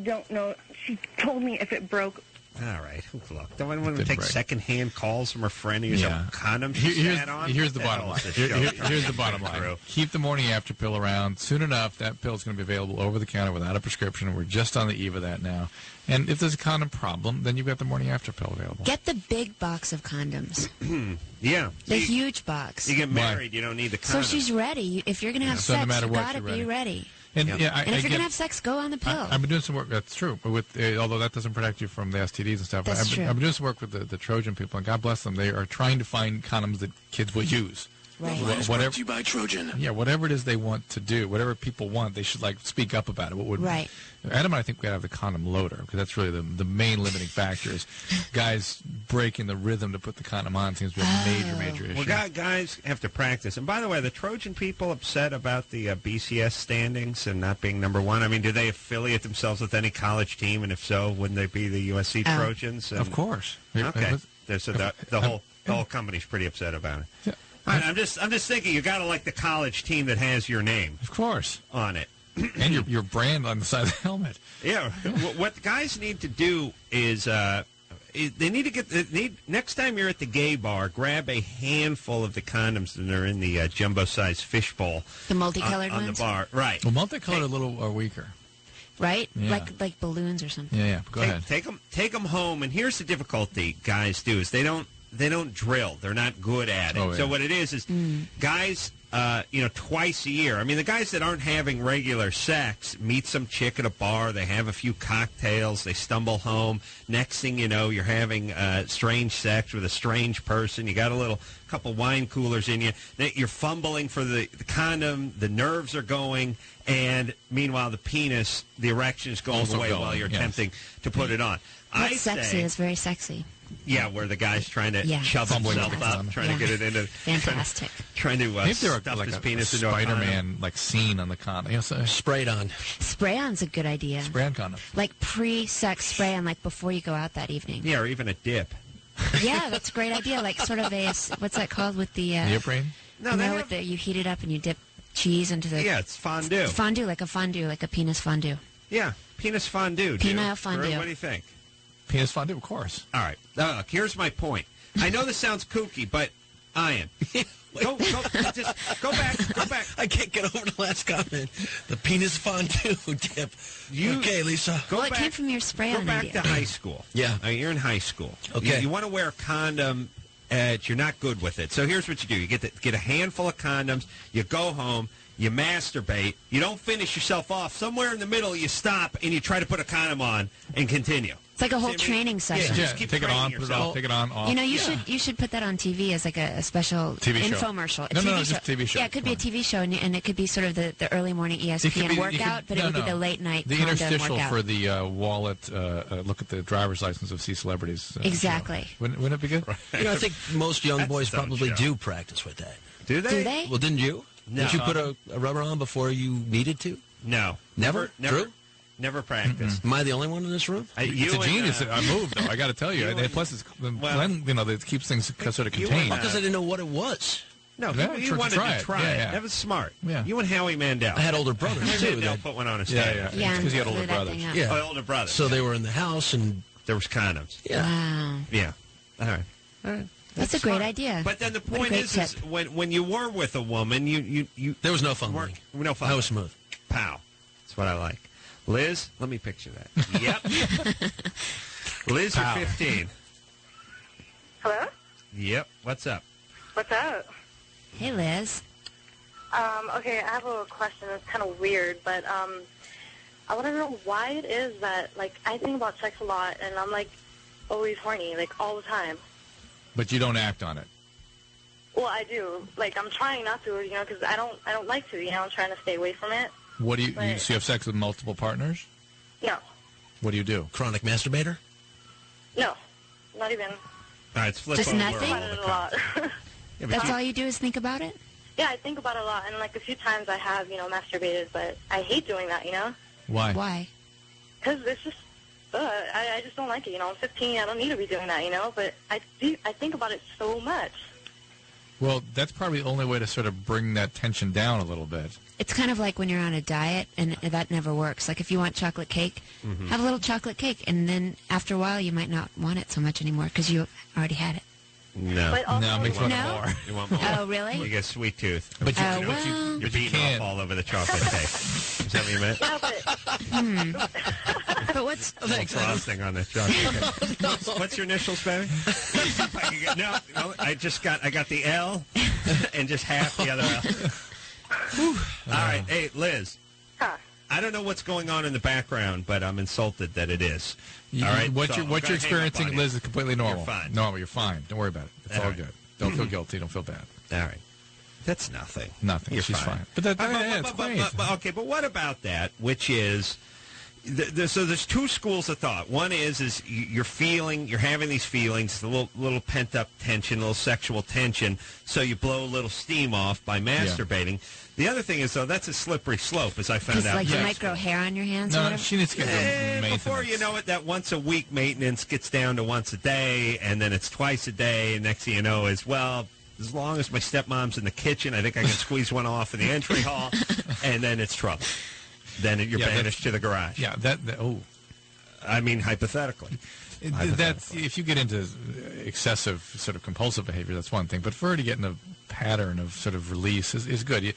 don't know. She told me if it broke. All right. Look, don't want to Didn't take break. secondhand calls from her friend who's a condom she sat on. Here's the What bottom hell line. is this show Here's the trying bottom to line. through? Keep the morning after pill around. Soon enough, that pill is going to be available over the counter without a prescription. We're just on the eve of that now. And if there's a condom problem, then you've got the morning after pill available. Get the big box of condoms. Yeah. The huge box. You get Why? married, you don't need the So condom. she's ready. If you're going to have So no sex, matter you what, got to you're be ready. And, Yep. yeah, And if you're going to have sex, go on the pill. I've been doing some work. That's true. But although that doesn't protect you from the STDs and stuff. That's I've true. been doing some work with the Trojan people, and God bless them. They are trying to find condoms that kids will use. Right. Line is brought to you by Trojan. Yeah, whatever it is they want to do, whatever people want, they should speak up about it. What would Right. Adam and I think we got to have the condom loader because that's really the main limiting factor is guys breaking the rhythm to put the condom on seems to be a major issue. Well, guys have to practice. And by the way, the Trojan people upset about the BCS standings and not being number one. I mean, do they affiliate themselves with any college team? And if so, wouldn't they be the USC Trojans? And, Of course. Okay. So the whole company's pretty upset about it. Yeah. I'm just thinking you got to like the college team that has your name Of course. on it. And your brand on the side of the helmet. Yeah. What guys need to do is they need to next time you're at the gay bar, grab a handful of the condoms that are in the jumbo-sized fishbowl. The multicolored on ones? the bar. Right. Well, multicolored a little weaker. Right? Yeah. Like balloons or something. Yeah. Go ahead. Take them home, and here's the difficulty guys do is they don't drill. They're not good at it. Oh, yeah. So what it is guys, twice a year. I mean, the guys that aren't having regular sex meet some chick at a bar. They have a few cocktails. They stumble home. Next thing you know, you're having strange sex with a strange person. You got a couple wine coolers in you. You're fumbling for the condom. The nerves are going. And meanwhile, the erection is going Also away going, while you're yes. attempting to put it on. That's sexy. It's very sexy. Yeah, where the guy's trying to Yeah. shove Fumbling himself with up, the trying to get it into... Fantastic. Trying to Maybe there stuff are his a penis into a condom. Spider-Man scene on the condom. Sprayed on. Spray-on's a good idea. Spray on condom. Like pre-sex spray-on, like before you go out that evening. Yeah, or even a dip. Yeah, that's a great idea. Like sort of what's that called with the... Neoprene? No, they have- you heat it up and you dip cheese into the... Yeah, it's fondue. Fondue, like a penis fondue. Yeah, penis fondue. Peanut fondue. Drew, what do you think? Penis fondue, of course. All right. Look, here's my point. I know this sounds kooky, but Ian, go back. I can't get over the last comment. The penis fondue dip. Okay, Lisa. It came from your spray on Go back idea. to high school. Yeah. You're in high school. Okay. You want to wear a condom. You're not good with it. So here's what you do. You get a handful of condoms. You go home. You masturbate. You don't finish yourself off. Somewhere in the middle, you stop, and you try to put a condom on and continue. It's like a whole training session. Just keep take it on, training put it off, yourself. take it on, off. You know, you should put that on TV as like a special TV show. infomercial. No, just a TV show. Yeah, it could be a TV show, and it could be sort of the early morning ESPN workout, but it would be the late night the condom interstitial workout. for the wallet. Look at the driver's license of C celebrities. Exactly. Show. Wouldn't it be good? You know, I think most young That's boys its own probably show. do practice with that. Do they? Do they? Well, didn't you? No. Did you put a rubber on before you needed to? No. Never? True? Never practiced. Am I the only one in this room? It's a genius move, though. I got to tell you. you Plus, it's well, it keeps things sort of you contained. and, Because I didn't know what it was. No, Yeah, you wanted try to it. try Yeah, it. yeah. That was smart. Yeah. You and Howie Mandel. I had older brothers, Howie too. Mandel that- put one on his Yeah, head. yeah. Yeah, Because he had older blew that brothers. thing up. Yeah. Oh, older brothers. So they were in the house, and There was condoms. yeah. Wow. Yeah. All right. That's a great idea. But then the What a point great is tip. when you were with a woman, you There was no fun. weren't no fun. That was smooth. Pow. That's what I like. Liz, let me picture that. Yep. Liz, Pow. you're 15. Hello? Yep. What's up? What's up? Hey, Liz. Okay, I have a question. It's kind of weird, but I want to know why it is that, like, I think about sex a lot, and I'm, like, always horny, like, all the time. But you don't act on it. Well, I do. Like, I'm trying not to, you know, because I don't like to, you know. I'm trying to stay away from it. What do you? Right. So you have sex with multiple partners? No. What do you do? Chronic masturbator? No. Not even. All right, let's flip Just over nothing? all About the it a lot. Yeah, but That's you- all you do is think about it? Yeah, I think about it a lot, and, like, a few times I have, you know, masturbated, but I hate doing that, you know? Why? Why? Because it's just, I just don't like it, you know? I'm 15, I don't need to be doing that, you know? But I think about it so much. Well, that's probably the only way to sort of bring that tension down a little bit. It's kind of like when you're on a diet, and that never works. Like if you want chocolate cake, have a little chocolate cake, and then after a while you might not want it so much anymore because you already had it. No. But also, No, it makes You want No? more. You want more. Oh, really? You get a sweet tooth. But you, Oh, but well. You're but you beating can't. off all over the chocolate cake. Is that what you meant? yeah, but But what's... Thanks, frosting on the chocolate cake. What's your initials, baby? No, I got the L and just half the other L. All right, hey, Liz. huh. I don't know what's going on in the background, but I'm insulted that it is. You- All right, what so you're I'm gonna hang up experiencing, on you. Liz, is completely normal. You're fine. Normal. You're fine. Don't worry about it. It's All all right. good. Don't feel guilty. Don't feel bad. All right. That's nothing. Nothing. You're She's fine. fine. But that, it's great. Okay, but what about that, which is... So there's two schools of thought. One is you're having these feelings, a little pent-up tension, a little sexual tension, so you blow a little steam off by masturbating. The other thing is, though, that's a slippery slope, as I found Because, out. like, you in might grow hair on your hands or No, whatever? she needs to get maintenance. before you know it, that once-a-week maintenance gets down to once a day, and then it's twice a day, and next thing you know is, well, as long as my stepmom's in the kitchen, I think I can squeeze one off in the entry hall, and then it's trouble. Then you're banished to the garage. Yeah, I mean, hypothetically. That's if you get into excessive sort of compulsive behavior, that's one thing. But for her to get in a pattern of sort of release is good.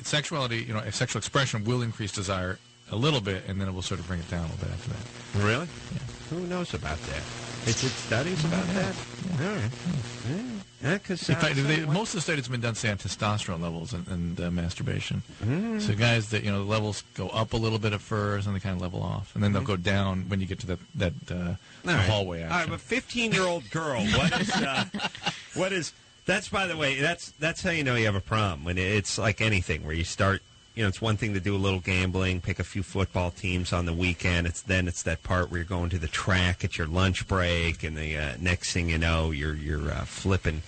Sexuality, sexual expression will increase desire a little bit, and then it will sort of bring it down a little bit after that. Really? Yeah. Who knows about that? Is it studies about that? Yeah. All right. Yeah, because In fact, most of the studies have been done, say, on testosterone levels and masturbation. So guys that, the levels go up a little bit at first, and they kind of level off. And then they'll go down when you get to that hallway action. All right, but 15-year-old girl, what is, that's, by the way, that's how you know you have a problem. When it's like anything where you start, it's one thing to do a little gambling, pick a few football teams on the weekend. It's that part where you're going to the track at your lunch break, and the next thing you know, you're flipping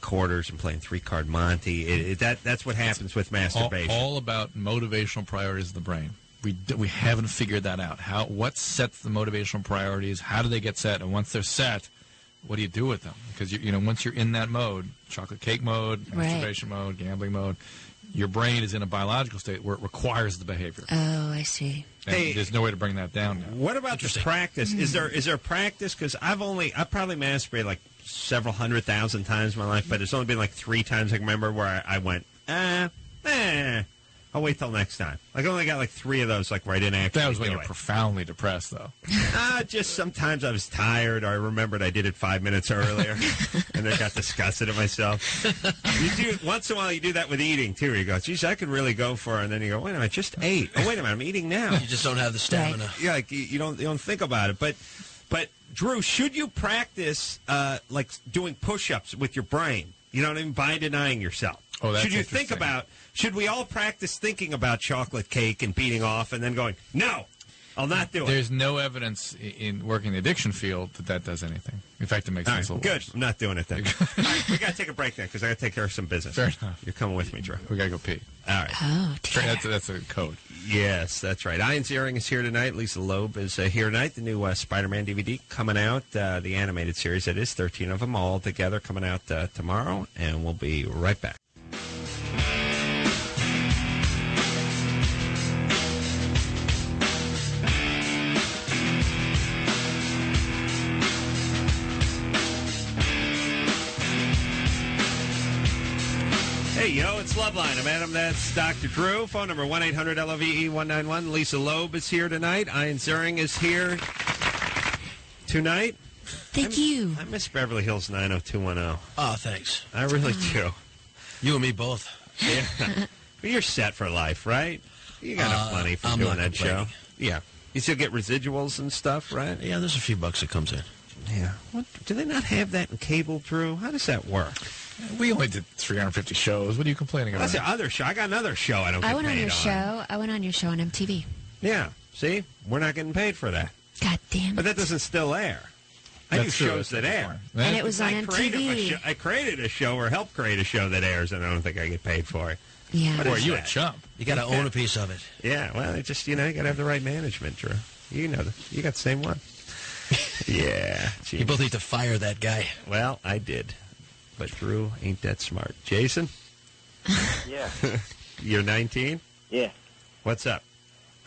quarters and playing 3-card Monte. That's what happens with masturbation. All about motivational priorities of the brain. We haven't figured that out. What sets the motivational priorities? How do they get set? And once they're set, what do you do with them? Because once you're in that mode, chocolate cake mode, masturbation mode, gambling mode, your brain is in a biological state where it requires the behavior. Oh, I see. And there's no way to bring that down now. What about the practice? Is there practice? Because I've probably masturbated like several 100,000 times in my life, but it's only been like 3 times I can remember where I went, I'll wait till next time. Like, I only got like 3 of those, like, where I didn't actually That was when do you're it. profoundly depressed, though. Just sometimes I was tired, or I remembered I did it 5 minutes earlier, and then got disgusted at myself. Once in a while, you do that with eating, too, where you go, geez, I could really go for it, and then you go, wait a minute, I just ate. Oh, wait a minute, I'm eating now. You just don't have the stamina. Yeah, like, you don't think about it. But Drew, should you practice, like, doing push-ups with your brain? You know what I mean? By denying yourself. Oh, that's should you think about? Should we all practice thinking about chocolate cake and beating off, and then going, no, I'll not do it? There's no evidence in working in the addiction field that does anything. In fact, it makes things a little good. worse. I'm not doing it then. All right, we got to take a break then, because I got to take care of some business. Fair enough. You're coming with me, Drew. We got to go pee. All right. Oh, dear. That's a code. Yes, that's right. Ian Ziering is here tonight. Lisa Loeb is here tonight. The new Spider-Man DVD coming out, the animated series. It is 13 of them all together coming out tomorrow, and we'll be right back. Hey, yo, it's Loveline. I'm Adam. That's Dr. Drew. Phone number 1-800-LOVE-191. Lisa Loeb is here tonight. Ian Ziering is here tonight. Thank you. I miss Beverly Hills 90210. Oh, thanks. I really do. You and me both. Yeah. But you're set for life, right? You got enough money for doing that show. Yeah. You still get residuals and stuff, right? Yeah, there's a few bucks that comes in. Yeah. What, do they not have that in cable, Drew? How does that work? We only did 350 shows. What are you complaining about? That's the other show. I got another show I don't get paid on. I went on your show on MTV. Yeah. See? We're not getting paid for that. God damn it. But that doesn't still air. I do shows that air. And it was on MTV. I created a show or helped create a show that airs, and I don't think I get paid for it. Yeah. What Boy, is you that? a chump. You got to own a piece of it. Yeah, well, it just, you got to have the right management, Drew. You know, you got the same one. Yeah. Geez. You both need to fire that guy. Well, I did. But Drew ain't that smart. Jason? Yeah. You're 19? Yeah. What's up?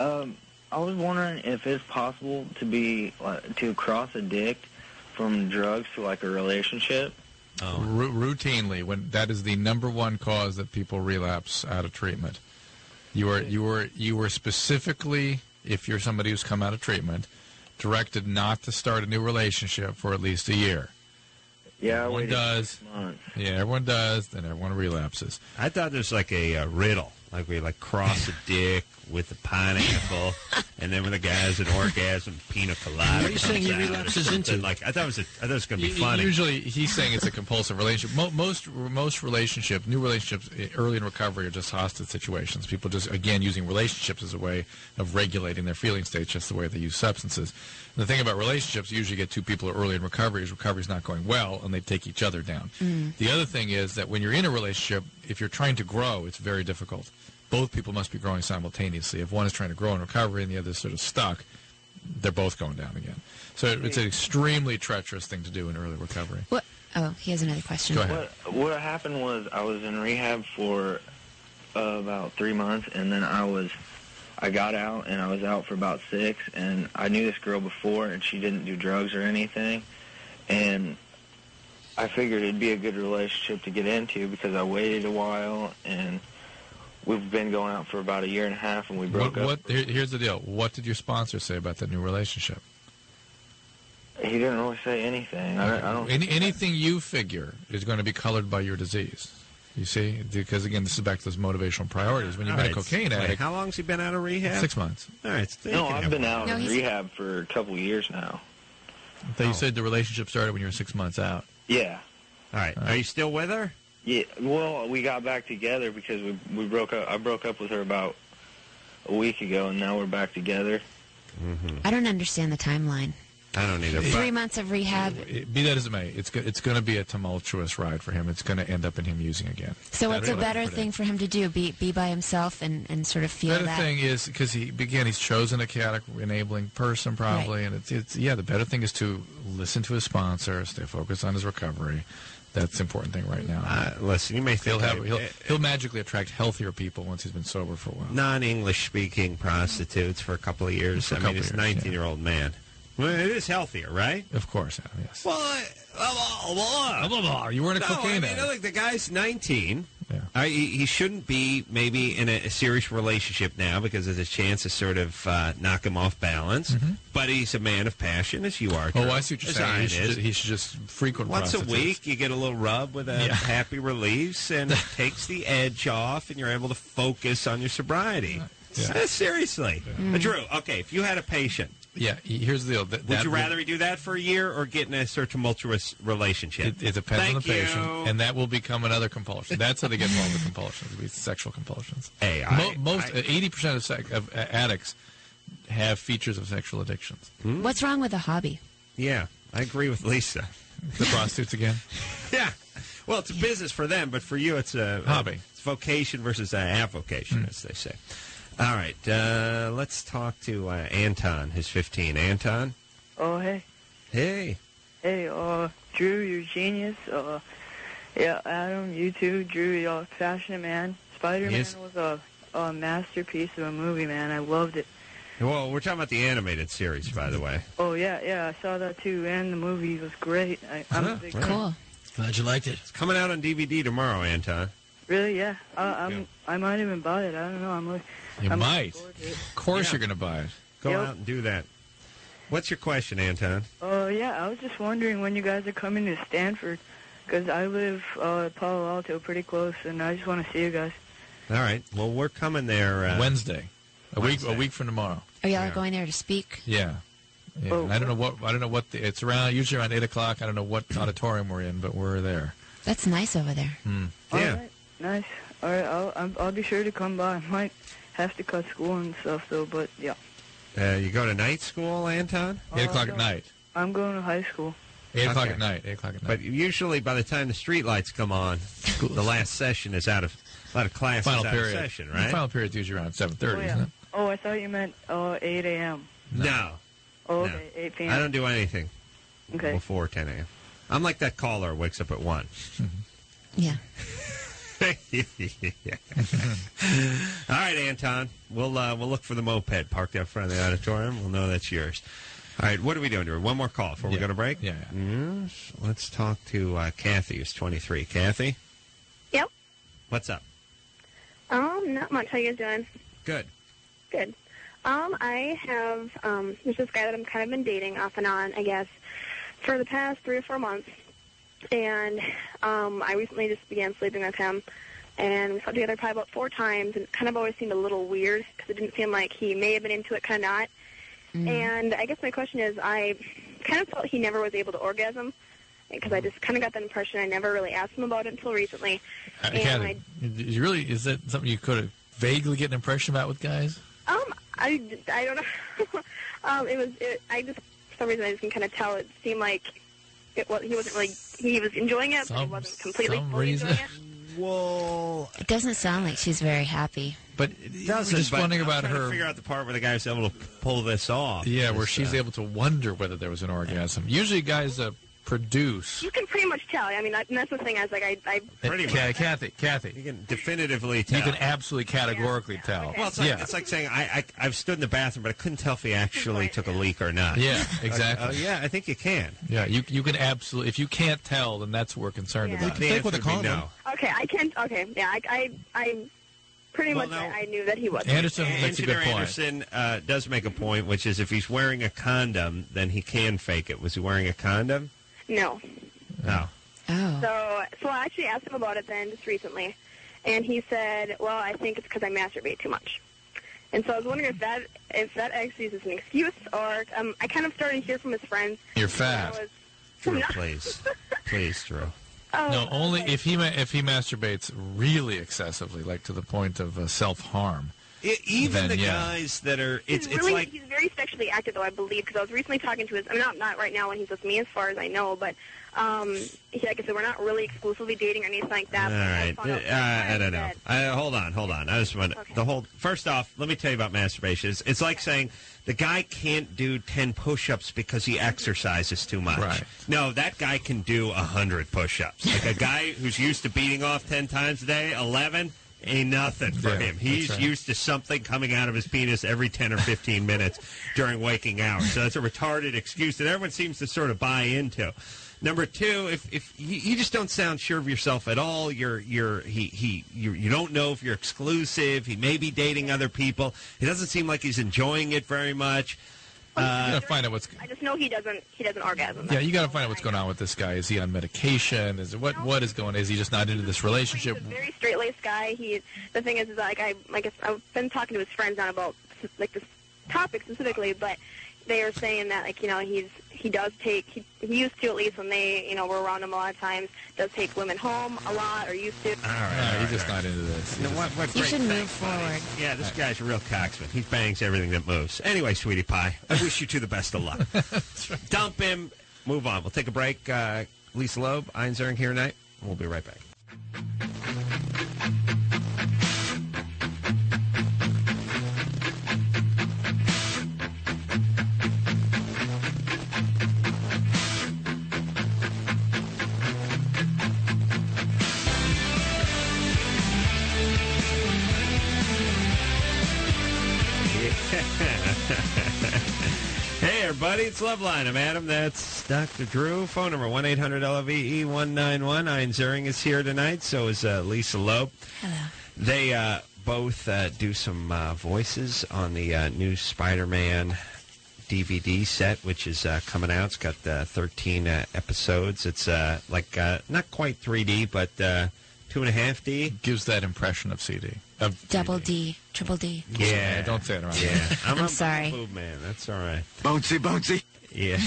I was wondering if it's possible to cross addict from drugs to like a relationship. Oh. Routinely, when that is the number one cause that people relapse out of treatment. You were specifically, if you're somebody who's come out of treatment, directed not to start a new relationship for at least a year. Yeah, everyone does. 6 months. Yeah, everyone does. Then everyone relapses. I thought there's like a riddle, like we cross a dick with a pineapple, and then when the guy's an orgasm, pina colada. What are you saying he relapses into? Like I thought it was going to be funny. Usually, he's saying it's a compulsive relationship. Most relationships, new relationships, early in recovery, are just hostage situations. People just, again, using relationships as a way of regulating their feeling states, just the way they use substances. And the thing about relationships, you usually get two people early in recovery, is recovery's not going well, and they take each other down. The other thing is that when you're in a relationship, if you're trying to grow, it's very difficult. Both people must be growing simultaneously. If one is trying to grow in recovery and the other is sort of stuck, they're both going down again. So it's an extremely treacherous thing to do in early recovery. What? Oh, he has another question. Go ahead. What happened was I was in rehab for about 3 months, and then I got out, and I was out for about 6, and I knew this girl before, and she didn't do drugs or anything, and I figured it'd be a good relationship to get into because I waited a while, and we've been going out for about 1.5 years, and we broke up. Here's the deal. What did your sponsor say about that new relationship? He didn't really say anything. I don't. Anything you figure is going to be colored by your disease. You see? Because, again, this is back to those motivational priorities. When you've been a cocaine addict... How long's he been out of rehab? 6 months. All right. No, I've been out of rehab for a couple years now. I thought you said the relationship started when you were 6 months out. Yeah. All right. Are you still with her? Yeah. Well, we got back together because we broke up. I broke up with her about a week ago, and now we're back together. I don't understand the timeline. I don't either. 3 months of rehab. Be that as it may, it's going to be a tumultuous ride for him. It's going to end up in him using again. So what's a better thing for him to do? Be by himself and sort of feel that? The better thing is, because he's chosen a chaotic enabling person probably, and the better thing is to listen to his sponsor, stay focused on his recovery. That's the important thing right now. Listen, you may think he'll magically attract healthier people once he's been sober for a while. Non-English speaking prostitutes for a couple of years. I mean, it's a 19-year-old man. Well, it is healthier, right? Of course, yes. Well, you weren't a cocaine addict. Look, the guy's 19. Yeah. He shouldn't be maybe in a serious relationship now because there's a chance to sort of knock him off balance. Mm-hmm. But he's a man of passion, as you are. Oh, I see what you're saying. He should just frequent once prostitutes. a week, you get a little rub with a happy release, and it takes the edge off, and you're able to focus on your sobriety. Yeah. Seriously. Drew, okay, if you had a patient... Yeah, here's the deal. Would you rather he do that for a year or get in a sort of tumultuous relationship? It depends on the patient, and that will become another compulsion. That's how they get involved with compulsions. It'll be sexual compulsions. Hey, 80% of addicts have features of sexual addictions. What's wrong with a hobby? Yeah, I agree with Lisa. The prostitutes again? Yeah. Well, it's a business for them, but for you it's a hobby. It's vocation versus avocation, as they say. All right, let's talk to Anton, who's 15. Anton? Oh, hey. Hey. Hey, Drew, you're a genius. Yeah, Adam, you too. Drew, you're a passionate man. Spider-Man was a masterpiece of a movie, man. I loved it. Well, we're talking about the animated series, by the way. Oh, yeah, I saw that too, and the movie was great. I'm a big fan. Cool. Glad you liked it. It's coming out on DVD tomorrow, Anton. Really? Yeah. I might even buy it. I don't know. You might. Of course you're going to buy it. Go out and do that. What's your question, Anton? Yeah, I was just wondering when you guys are coming to Stanford, because I live Palo Alto pretty close, and I just want to see you guys. All right. Well, we're coming there Wednesday. A week from tomorrow. Are y'all going there to speak? Yeah. Oh. And I don't know what it's usually around 8 o'clock. I don't know what auditorium we're in, but we're there. That's nice over there. Yeah. All right. Nice. All right, I'll be sure to come by. I might have to cut school and stuff, though, but yeah. You go to night school, Anton? 8 o'clock at night. I'm going to high school. 8 o'clock at night. 8 o'clock at night. But usually by the time the street lights come on, the last session is out of, a lot of classes final out period. of session, right? The final period is usually around 7:30, isn't it? Oh, I thought you meant 8 a.m. No. Oh, okay, 8 p.m. I don't do anything Okay. before 10 a.m. I'm like that caller who wakes up at 1. Yeah. All right, Anton. We'll look for the moped parked out front of the auditorium. We'll know that's yours. All right, what are we doing here? One more call before we go to break? Yeah. Yes. Let's talk to Kathy, who's 23. Kathy? Yep. What's up? Not much. How you guys doing? Good. Good. I have there's this guy that I'm kind of been dating off and on, I guess, for the past 3 or 4 months. And I recently just began sleeping with him, and we slept together probably about 4 times, and it kind of always seemed a little weird because it didn't seem like he may have been into it, kind of not. And I guess my question is, I kind of felt he never was able to orgasm, because I just kind of got that impression. I never really asked him about it until recently. Kathy, is that something you could vaguely get an impression about with guys? I don't know. I just, for some reason, I just can kind of tell. It seemed like he wasn't really, he was enjoying it, but he wasn't completely fully enjoying it. Well, it doesn't sound like she's very happy. But we're just wondering about her. To figure out the part where the guy's able to pull this off. Yeah, where she's able to wonder whether there was an orgasm. Usually, guys produce. You can pretty much tell. I mean, and that's the thing. I was like, I pretty much. Kathy. You can definitively tell. You can absolutely categorically tell. Okay. Well, it's like saying I've stood in the bathroom, but I couldn't tell if he actually took a leak or not. Yeah, exactly. Yeah, I think you can. Yeah, you can absolutely. If you can't tell, then that's what we're concerned about. The answer would be no. Okay, I can't. Okay, yeah, I pretty much I knew that he wasn't. Anderson makes a good point. Anderson does make a point, which is if he's wearing a condom, then he can fake it. Was he wearing a condom? No. No. Oh. So I actually asked him about it then just recently, and he said, "Well, I think it's because I masturbate too much." And so I was wondering if that actually is an excuse, or I kind of started to hear from his friends. You're fat. Drew, please, Drew. No, only if he masturbates really excessively, like to the point of self-harm. Even then, the yeah. guys that are, it's really, like... he's very sexually active, though, I believe, because I was recently talking to his, I mean, not right now when he's with me, as far as I know, but like I said, we're not really exclusively dating or anything like that. All right. I don't know. Hold on. I just want first off, let me tell you about masturbation. It's like saying the guy can't do 10 push-ups because he exercises too much. Right. No, that guy can do 100 push-ups. Like a guy who's used to beating off 10 times a day, 11... ain't nothing for him. He's used to something coming out of his penis every 10 or 15 minutes during waking hours. So that's a retarded excuse that everyone seems to sort of buy into. Number two, if you just don't sound sure of yourself at all, you don't know if you're exclusive. He may be dating other people. It doesn't seem like he's enjoying it very much. You gotta find out what's. I just know he doesn't orgasm. Yeah, you gotta find out what's going on with this guy. Is he on medication? Is it what is going? Is he just not into this relationship? He's a very straight-laced guy. The thing is like I've been talking to his friends on about like this topic specifically, but they are saying that he does take he used to, at least when they were around him a lot of times, does take women home a lot, or used to. All right, he's just not into this. What You great should move thing, forward. buddy. Yeah, this guy's a real cocksman. He bangs everything that moves. Anyway, sweetie pie, I wish you two the best of luck. Dump him. Move on. We'll take a break. Lisa Loeb, Ian Ziering here tonight. We'll be right back. Hey, everybody, it's Loveline. I'm Adam. That's Dr. Drew. Phone number 1-800-LOVE-191. Ian Ziering is here tonight. So is Lisa Loeb. Hello. They both do some voices on the new Spider-Man DVD set, which is coming out. It's got 13 episodes. It's not quite 3D, but 2.5D. Gives that impression of CD. Double D, triple D. Yeah. Don't say it around. Yeah. I'm sorry. I'm a boob man. That's all right. Bouncy. Yeah.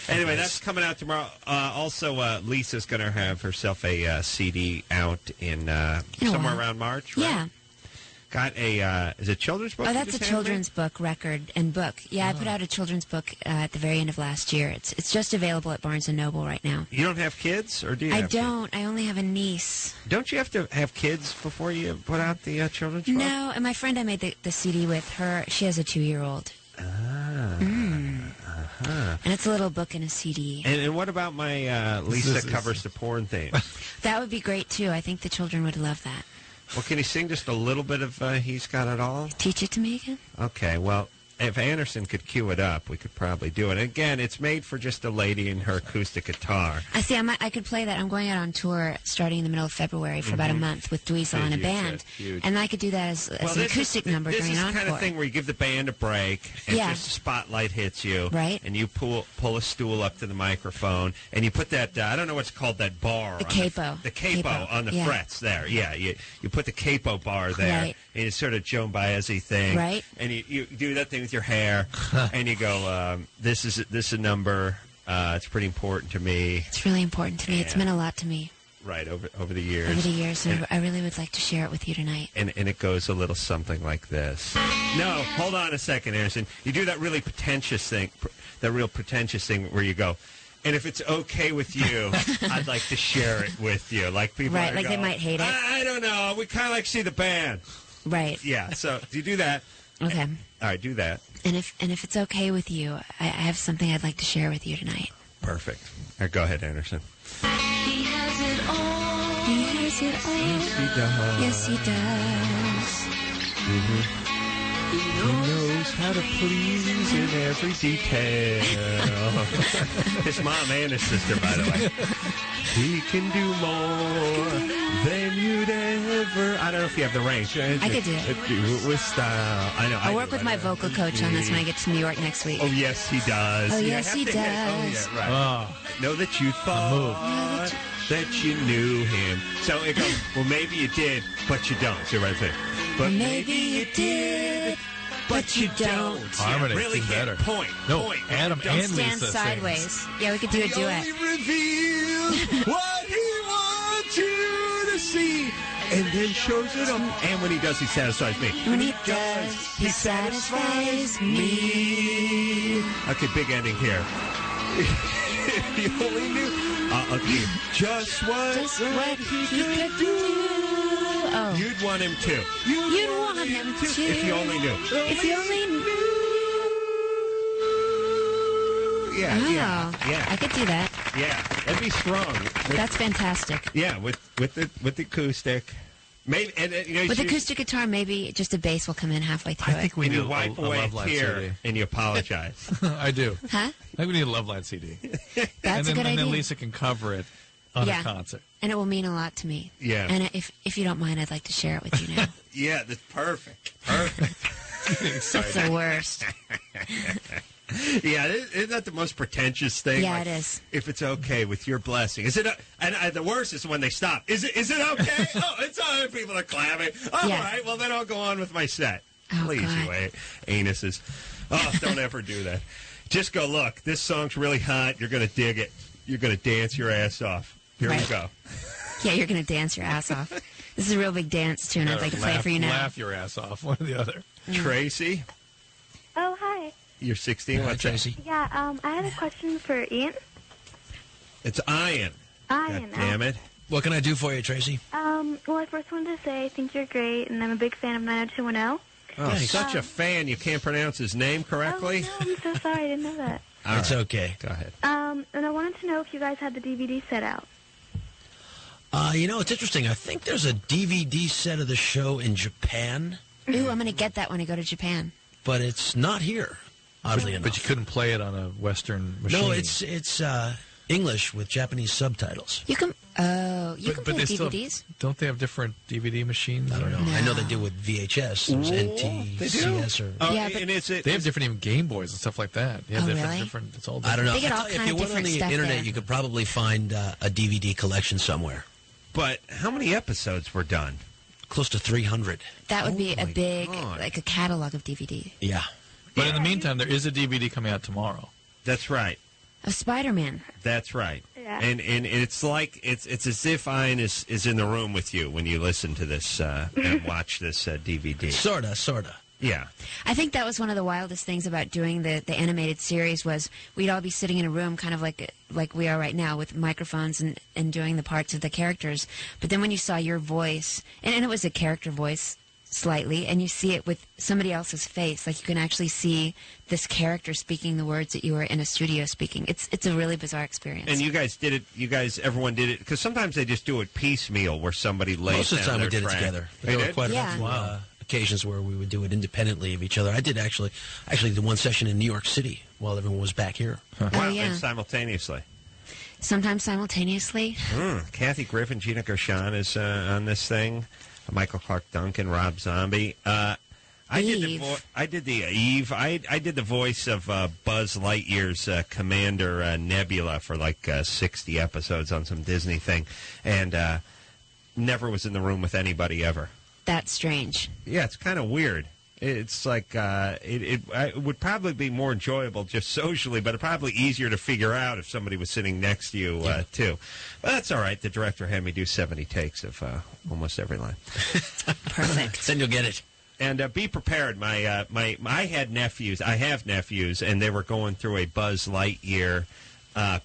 Anyway, that's coming out tomorrow. Also, Lisa's going to have herself a CD out in somewhere around March, right? Yeah. Got a, is it children's book? Oh, that's a children's book record and book. Yeah, I put out a children's book at the very end of last year. It's just available at Barnes & Noble right now. You don't have kids, or do you I have don't. I only have a niece. Don't you have to have kids before you put out the children's book? No, and my friend I made the CD with, her, she has a 2-year-old. And it's a little book and a CD. And what about my Lisa covers the porn theme? That would be great, too. I think the children would love that. Well, can you sing just a little bit of He's Got It All? Teach it to me again? Okay, well, if Anderson could cue it up, we could probably do it. Again, it's made for just a lady and her acoustic guitar. I see. I could play that. I'm going out on tour starting in the middle of February for about a month with Dweezil and a band. And I could do that as an acoustic number during an encore. This is the kind of thing where you give the band a break, and just the spotlight hits you. Right. And you pull a stool up to the microphone, and you put that, I don't know what's called, that bar. The capo. The capo on the frets there. Yeah, you put the capo bar there, and it's sort of Joan Baez-y thing. Right. And you do that thing with your hair. And you go, this is a number. It's pretty important to me. It's really important to me. Yeah. It's meant a lot to me. Right, over the years. Over the years, and I really would like to share it with you tonight. And it goes a little something like this. No, hold on a second, Anderson. You do that really pretentious thing, where you go, and if it's okay with you, I'd like to share it with you. Like people right, like go, they might hate it. I don't know. We kind of like to see the band. Right. Yeah, so do you do that? Okay. All right, do that. And if it's okay with you, I have something I'd like to share with you tonight. Perfect. All right, go ahead, Anderson. He has it all. He has it all. Yes, he does. Yes, he does. Mm-hmm. He knows how to please in every detail. His mom and his sister, by the way. He can do more than you'd ever. I don't know if you have the range. I could do it. Do it with style. I know. I'll work with my vocal coach on this when I get to New York next week. Oh, yes, he does. Oh, yes, he does. Oh, yeah, right. Know that you thought that you knew him. So it goes, well, maybe you did, but you don't. See what I'm saying? But maybe you did, but you don't. Harmony, really better. Point. No, point. Adam and Stand Lisa sideways. sings. Yeah, we could do a duet. Only reveal what he wants you to see. and then shows it off. And when he does, he satisfies me. When he does, he satisfies me. Okay, big ending here. If you only knew. Okay, just what he could do. Oh. You'd want him to. You'd want him to. If you only knew. If you only knew. Yeah. I could do that. Yeah, that'd be strong. That's fantastic. Yeah, with the acoustic. Maybe with acoustic guitar, maybe just a bass will come in halfway through. I think we need you wipe away a tear CD. and you apologize. I do. Huh? I think we need a Loveline CD. That's a good idea. And then Lisa can cover it on a concert. And it will mean a lot to me. Yeah. And if you don't mind, I'd like to share it with you now. Yeah, that's perfect. Perfect. That's the worst. Yeah, isn't that the most pretentious thing? Yeah, it is. If it's okay with your blessing, is it? And the worst is when they stop. Is it okay? Oh, it's all right. People are clapping. All right. Well, then I'll go on with my set. Oh, Please, God. you anuses. Oh, don't ever do that. Just go. Look, this song's really hot. You're gonna dig it. You're gonna dance your ass off. Here we go. Yeah, you're gonna dance your ass off. This is a real big dance tune. I'd like to play it for you now. Laugh your ass off. One or the other. Tracy. Oh, hi. You're 16. What's Tracy? Yeah, I had a question for Ian. It's Ian. Ian. God damn it. What can I do for you, Tracy? Well, I first wanted to say I think you're great, and I'm a big fan of 90210. Oh, such a fan. You can't pronounce his name correctly. Oh, no, I'm so sorry. I didn't know that. It's okay. Go ahead. And I wanted to know if you guys had the DVD set out. It's interesting. I think there's a DVD set of the show in Japan. Ooh, I'm going to get that when I go to Japan. But it's not here, oddly enough. But you couldn't play it on a Western machine. No, it's English with Japanese subtitles. You can play they DVDs. Don't they have different DVD machines? I don't know. No. I know they do with VHS. There's NTCS or... They have different even Game Boys and stuff like that. They have different. It's all different. I don't know. They get all If kind you of went on different the stuff internet, there. you could probably find a DVD collection somewhere. But how many episodes were done? Close to 300. That would be a my big, God. like a catalog of DVD. Yeah. But in the meantime, there is a DVD coming out tomorrow. That's right. Of Spider-Man. That's right. Yeah. And it's like it's as if Ian is in the room with you when you listen to this and watch this DVD. Sorta. Yeah. I think that was one of the wildest things about doing the animated series was we'd all be sitting in a room kind of like we are right now with microphones and doing the parts of the characters. But then when you saw your voice, and it was a character voice slightly, and you see it with somebody else's face, like you can actually see this character speaking the words that you were in a studio speaking. It's a really bizarre experience. And you guys did it. Everyone did it because sometimes they just do it piecemeal, where somebody lays Most of the down time we their did it track. together. They There were did? quite Yeah. a few occasions where we would do it independently of each other. I did actually did one session in New York City while everyone was back here. Wow, yeah. and simultaneously. Sometimes simultaneously. Kathy Griffin, Gina Gershon is on this thing. Michael Clark Duncan, Rob Zombie. I did the Eve. I did the voice of Buzz Lightyear's Commander Nebula for like 60 episodes on some Disney thing, and never was in the room with anybody ever. That's strange. Yeah, it's kind of weird. It's like it would probably be more enjoyable just socially, but probably easier to figure out if somebody was sitting next to you, too. But that's all right. The director had me do 70 takes of almost every line. Perfect. Then you'll get it. And be prepared. I had nephews. I have nephews, and they were going through a Buzz Lightyear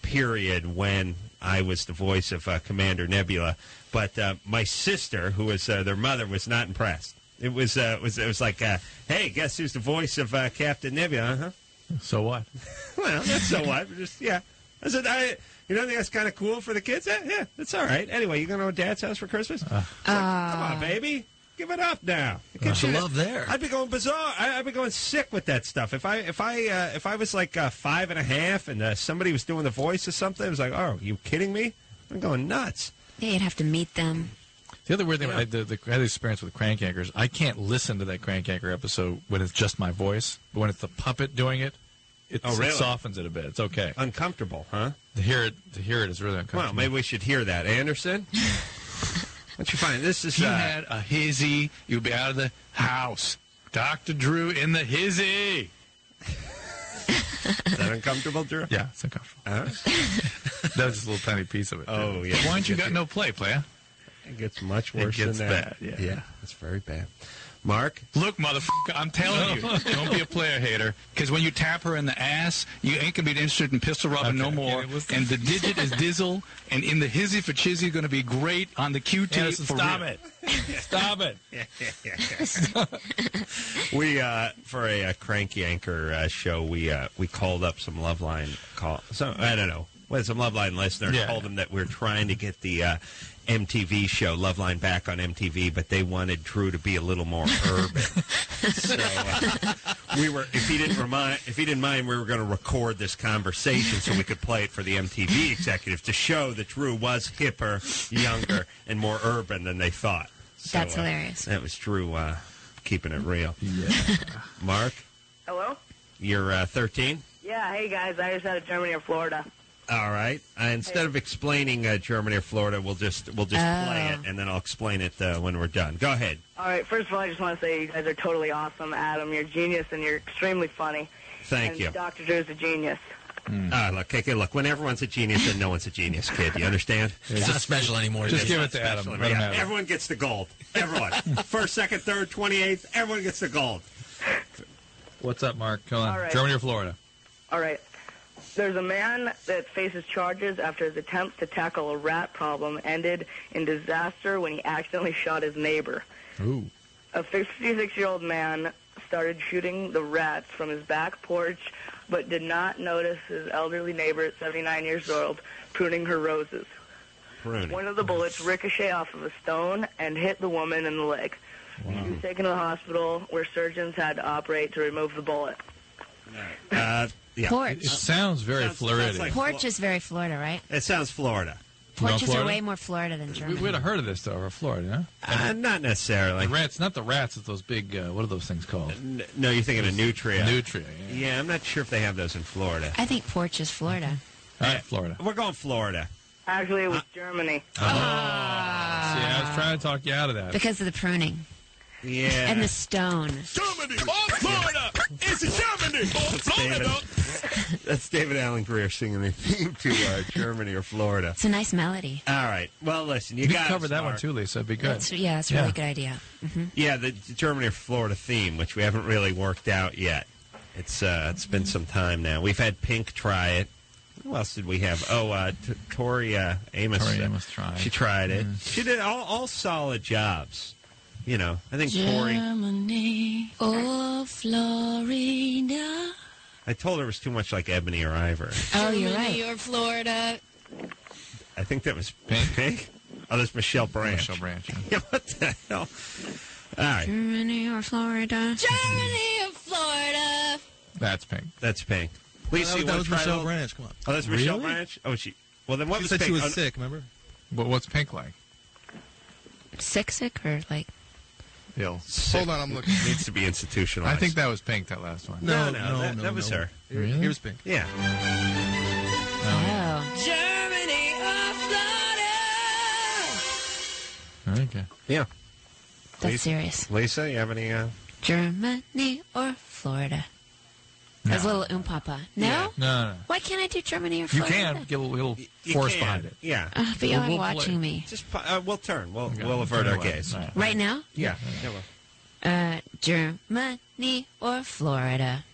period when I was the voice of Commander Nebula. But my sister, who was their mother, was not impressed. It was like, hey, guess who's the voice of Captain Nebula? Huh? So what? Well, that's so what. Just I said, you don't think that's kind of cool for the kids? Yeah, that's all right. Anyway, you going to Dad's house for Christmas? It's like, come on, baby. Give it up now. There's a love there. I'd be going bizarre. I'd be going sick with that stuff. If I was like 5.5 and somebody was doing the voice of something, I was like, oh, are you kidding me? I'm going nuts. Yeah, you'd have to meet them. The other weird thing, I had the experience with Crank Yankers. I can't listen to that Crank Yanker episode when it's just my voice, but when it's the puppet doing it, it softens it a bit. It's okay. Uncomfortable, huh? To hear it is really uncomfortable. Well, maybe we should hear that, Anderson. What you find? This is. If you had a hizzy, you'd be out of the house. Dr. Drew in the hizzy. Is that uncomfortable, Drew? Yeah, it's uncomfortable. That was just a little tiny piece of it. Oh, yeah. Why ain't you got no play, player? It gets much worse It gets than that. bad, Yeah, it's very bad. Mark? Look, motherfucker, I'm telling you, don't be a player hater. Because when you tap her in the ass, you ain't going to be interested in pistol rubbing no more. And the digit is dizzle, and in the hizzy for chizzy going to be great on the QT. Anderson, stop real. it. Stop it. We, for a cranky anchor show, we called up some Loveline I don't know. Some Loveline listeners told them that we're trying to get the MTV show Loveline back on MTV, but they wanted Drew to be a little more urban. So we were, if he didn't mind, we were going to record this conversation so we could play it for the MTV executives to show that Drew was hipper, younger, and more urban than they thought. So, That's hilarious. That was Drew keeping it real. Yeah. Mark, Hello? you're 13. Yeah, hey guys, I just out of Germany or Florida. All right. Instead of explaining Germany or Florida, we'll just play it, and then I'll explain it when we're done. Go ahead. All right, first of all, I just want to say you guys are totally awesome, Adam. You're a genius, and you're extremely funny. Thank you. Dr. Drew's a genius. Look, when everyone's a genius, then no one's a genius, kid. You understand? It's not special anymore. Just give it to Adam. Let him have it. Everyone gets the gold. Everyone. First, second, third, 28th, everyone gets the gold. What's up, Mark? Come on. All right. Germany or Florida? All right. There's a man that faces charges after his attempts to tackle a rat problem ended in disaster when he accidentally shot his neighbor. Ooh. A 56-year-old man started shooting the rats from his back porch, but did not notice his elderly neighbor at 79 years old pruning her roses. Pruning. One of the bullets ricocheted off of a stone and hit the woman in the leg. Wow. She was taken to the hospital where surgeons had to operate to remove the bullet. Yeah. Porch. It sounds very Floridian. like Porch is very Florida, right? It sounds Florida. Porches Florida? are way more Florida than Germany. We would have heard of this, though, over Florida, huh? Not necessarily. The rats, not the rats, it's those big, what are those things called? No, you're thinking of Nutria. Nutria, yeah. Yeah, I'm not sure if they have those in Florida. I think Porch is Florida. All right, Florida. We're going Florida. Actually, it was Germany. See, I was trying to talk you out of that. Because of the pruning. Yeah. And the stone. Germany! Oh, Florida! It's Germany! Oh, Florida! That's David Alan Greer singing the theme to Germany or Florida. It's a nice melody. All right. Well, listen, you got cover that one too, Lisa. It'd be good. It's a really good idea. Mm-hmm. Yeah, the Germany or Florida theme, which we haven't really worked out yet. It's been some time now. We've had Pink try it. Who else did we have? Oh, Tori Amos. Tori Amos tried. She tried it. She did all solid jobs. You know, I think Tori. Germany or Florida. I told her it was too much like Ebony or Ivory. Oh, you're right. Germany or Florida. I think that was Pink. Oh, that's Michelle Branch. Michelle Branch. Yeah, what the hell? All right. Germany or Florida. Germany or Florida. That's Pink. That's Pink. Lisa, that was Michelle Branch. Come on. Oh, that's Michelle Really? Branch? Oh, she. Well, then what She was said Pink? she was sick, remember? What's Pink like? Sick or like... Ill. Hold on, I'm looking. Needs to be institutionalized. I think that was Pink, that last one. No, that was her. Really? Here's Pink. Yeah. Oh. Germany or Florida. Okay. Yeah. That's Lisa? serious. Lisa, you have any? Germany or Florida. That's a little papa. No? Yeah. No. Why can't I do Germany or You Florida? can get a little You force can. behind it. Yeah. But y'all are We'll watching play. me. Just we'll turn. We'll Okay. avert our Anyway, gaze. all right. Right now? Yeah. Germany or Florida.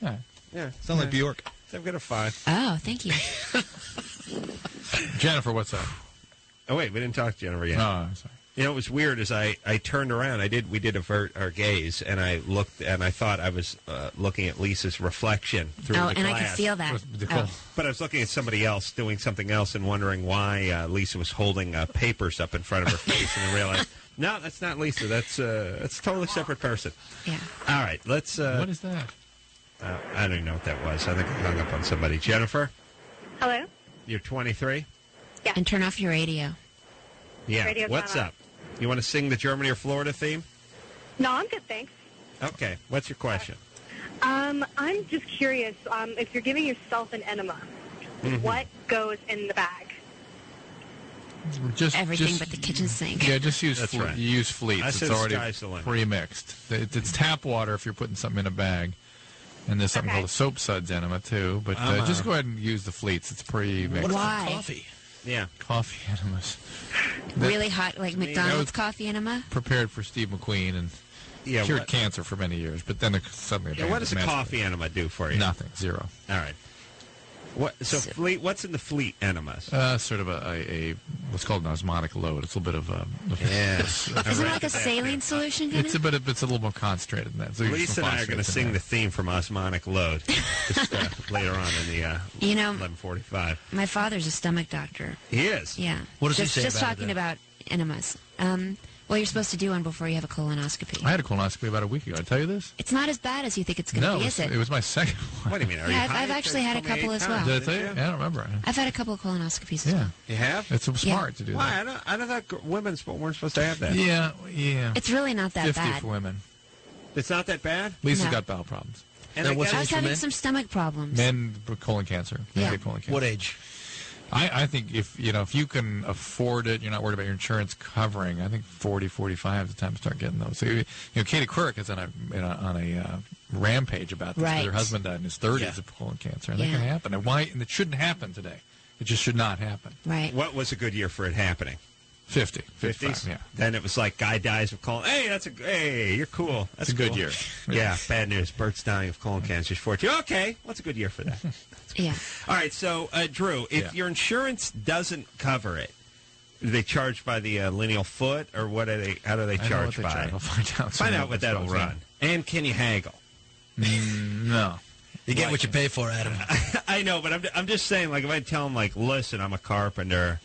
All right. Yeah. Sound like Bjork. I've got a 5. Oh, thank you. Jennifer, what's up? Oh wait, we didn't talk to Jennifer yet. Oh, I'm sorry. You know, it was weird as I turned around. We did avert our gaze, and I looked, and I thought I was looking at Lisa's reflection through the Oh, and glass. I could feel that. Nicole. Oh. But I was looking at somebody else doing something else and wondering why Lisa was holding papers up in front of her face, and I realized, no, that's not Lisa. That's a totally separate person. Yeah. All right, let's. What is that? I don't even know what that was. I think I hung up on somebody. Jennifer, Hello? you're 23. And turn off your radio. Yeah. Radio's What's not on. up? You want to sing the Germany or Florida theme? No, I'm good, thanks. Okay. What's your question? I'm just curious, if you're giving yourself an enema, what goes in the bag? Just Everything but the kitchen sink. Yeah, just use That's right. You use Fleets. I It's said already sky's the limit. pre-mixed. It's tap water if you're putting something in a bag. And there's something Okay. called a soap suds enema, too. But just go ahead and use the Fleets. It's pre-mixed. What Why? about coffee? Yeah. Coffee enemas. Really hot, like McDonald's coffee enema? Prepared for Steve McQueen and cured cancer for many years, but then suddenly... Yeah, what does a coffee enema do for you? Nothing. Zero. All right. Fleet? What's in the Fleet enemas? Sort of a what's called an osmotic load. It's a little bit of Isn't it like a saline solution? It's a little more concentrated than that. So Lisa and I are going to sing the theme from Osmotic Load just later on in the 11:45. My father's a stomach doctor. He is? Yeah. What does he say just about talking about enemas. Well, you're supposed to do one before you have a colonoscopy. I had a colonoscopy about a week ago. Did I tell you this? It's not as bad as you think it's going to be, is it? It was my second one. What do you mean? Are you I've actually had a couple as well. Did I tell you? I don't remember. I've had a couple of colonoscopies as well. You have? It's smart to do that. Why? I don't thought women weren't supposed to have that. Yeah. It's really not that 50 bad. for women. It's not that bad? Lisa's No. got bowel problems. And I was having some stomach problems. Men with colon cancer. Yeah. Colon cancer. What age? I think if you can afford it, you're not worried about your insurance covering. I think 40, 45 is the time to start getting those. So, Katie Couric is on a rampage about this. Right. Her husband died in his 30s of colon cancer, and that can happen. And why? And it shouldn't happen today. It just should not happen. Right. What was a good year for it happening? 50. 50s? Yeah. Then it was like guy dies of colon. Hey, you're cool. That's a good year. Yeah, bad news. Bert's dying of colon cancer. 40. Okay, what's a good year for that? Yeah. All right, so, Drew, if your insurance doesn't cover it, do they charge by the lineal foot, or what are they? How do they charge by? I'll find out. Find out what that'll run. And can you haggle? No. You get what you pay for, Adam. I know, but I'm just saying, like, if I tell them, like, listen, I'm a carpenter.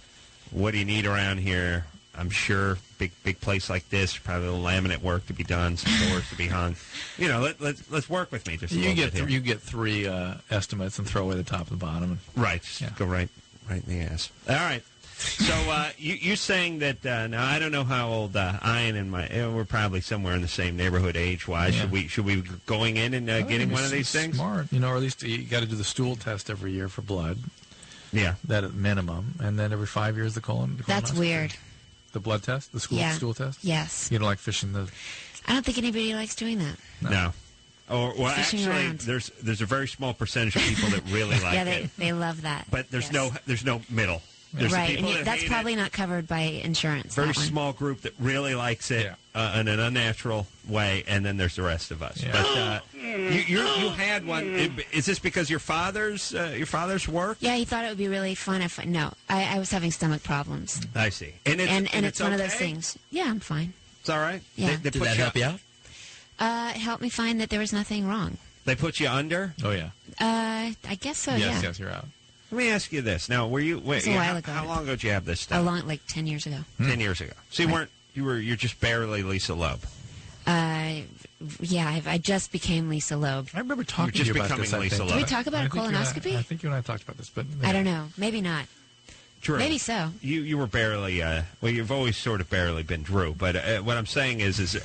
What do you need around here? I'm sure big place like this, probably a little laminate work to be done, some doors to be hung. Let's work with me just a little bit here. You get three estimates and throw away the top and the bottom. Right. Go right in the ass. All right. So you're saying that now I don't know how old Ian and we're probably somewhere in the same neighborhood age-wise. Yeah. Should we be going in and getting one of these things? Smart, or at least you got to do the stool test every year for blood. Yeah, that at minimum, and then every 5 years the colon. That's weird. The blood test, the stool test. Yes. You don't like fishing the. I don't think anybody likes doing that. No. Well, Fishing actually, around. there's a very small percentage of people that really like it. They love that. But there's no middle. There's the right, people and that that's hate probably it. not covered by insurance. Very that one. small group that really likes it in an unnatural way, and then there's the rest of us. Yeah. But you had one. Is this because your father's work? Yeah, he thought it would be really fun if I was having stomach problems. I see. And it's one of those okay? things. Yeah, I'm fine. It's all right. Yeah. They Did put that help you out? It helped me find that there was nothing wrong. They put you under? Oh yeah. I guess so. Yeah. Yes, you're out. Let me ask you this. Now, were you? Wait, It was a while ago. How long ago did you have this stuff? Like 10 years ago. 10 years ago. So you're just barely Lisa Loeb. Yeah, I just became Lisa Loeb. I remember talking to You're you just about this. becoming Lisa Loeb. Did we talk about a colonoscopy? I think you and I talked about this, but I don't know. Maybe not. Drew. Maybe so. You were barely. You've always sort of barely been Drew. But what I'm saying is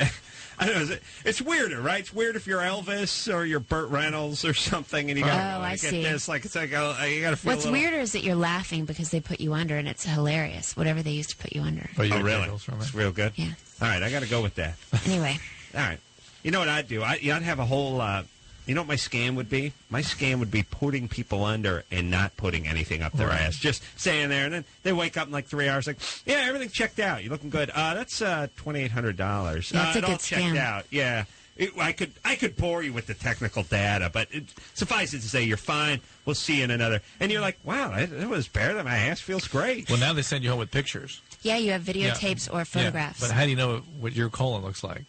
I don't know. It's weirder, right? It's weird if you're Elvis or you're Burt Reynolds or something, and you got I get see. this. Like it's like you got to feel. What's weirder is that you're laughing because they put you under, and it's hilarious. Whatever they used to put you under. Oh, really? It's real good. Yeah. All right, I got to go with that. Anyway. All right. You know what I'd do? I'd have a whole. You know what my scam would be? My scam would be putting people under and not putting anything up their ass. Just staying there, and then they wake up in like 3 hours like, yeah, everything checked out. You're looking good. That's $2,800. That's a it all good checked scam. out. Yeah. I could bore you with the technical data, but suffice it to say, you're fine. We'll see you in another. And you're like, wow, that was better. My ass feels great. Well, now they send you home with pictures. Yeah, you have videotapes or photographs. Yeah. But how do you know what your colon looks like?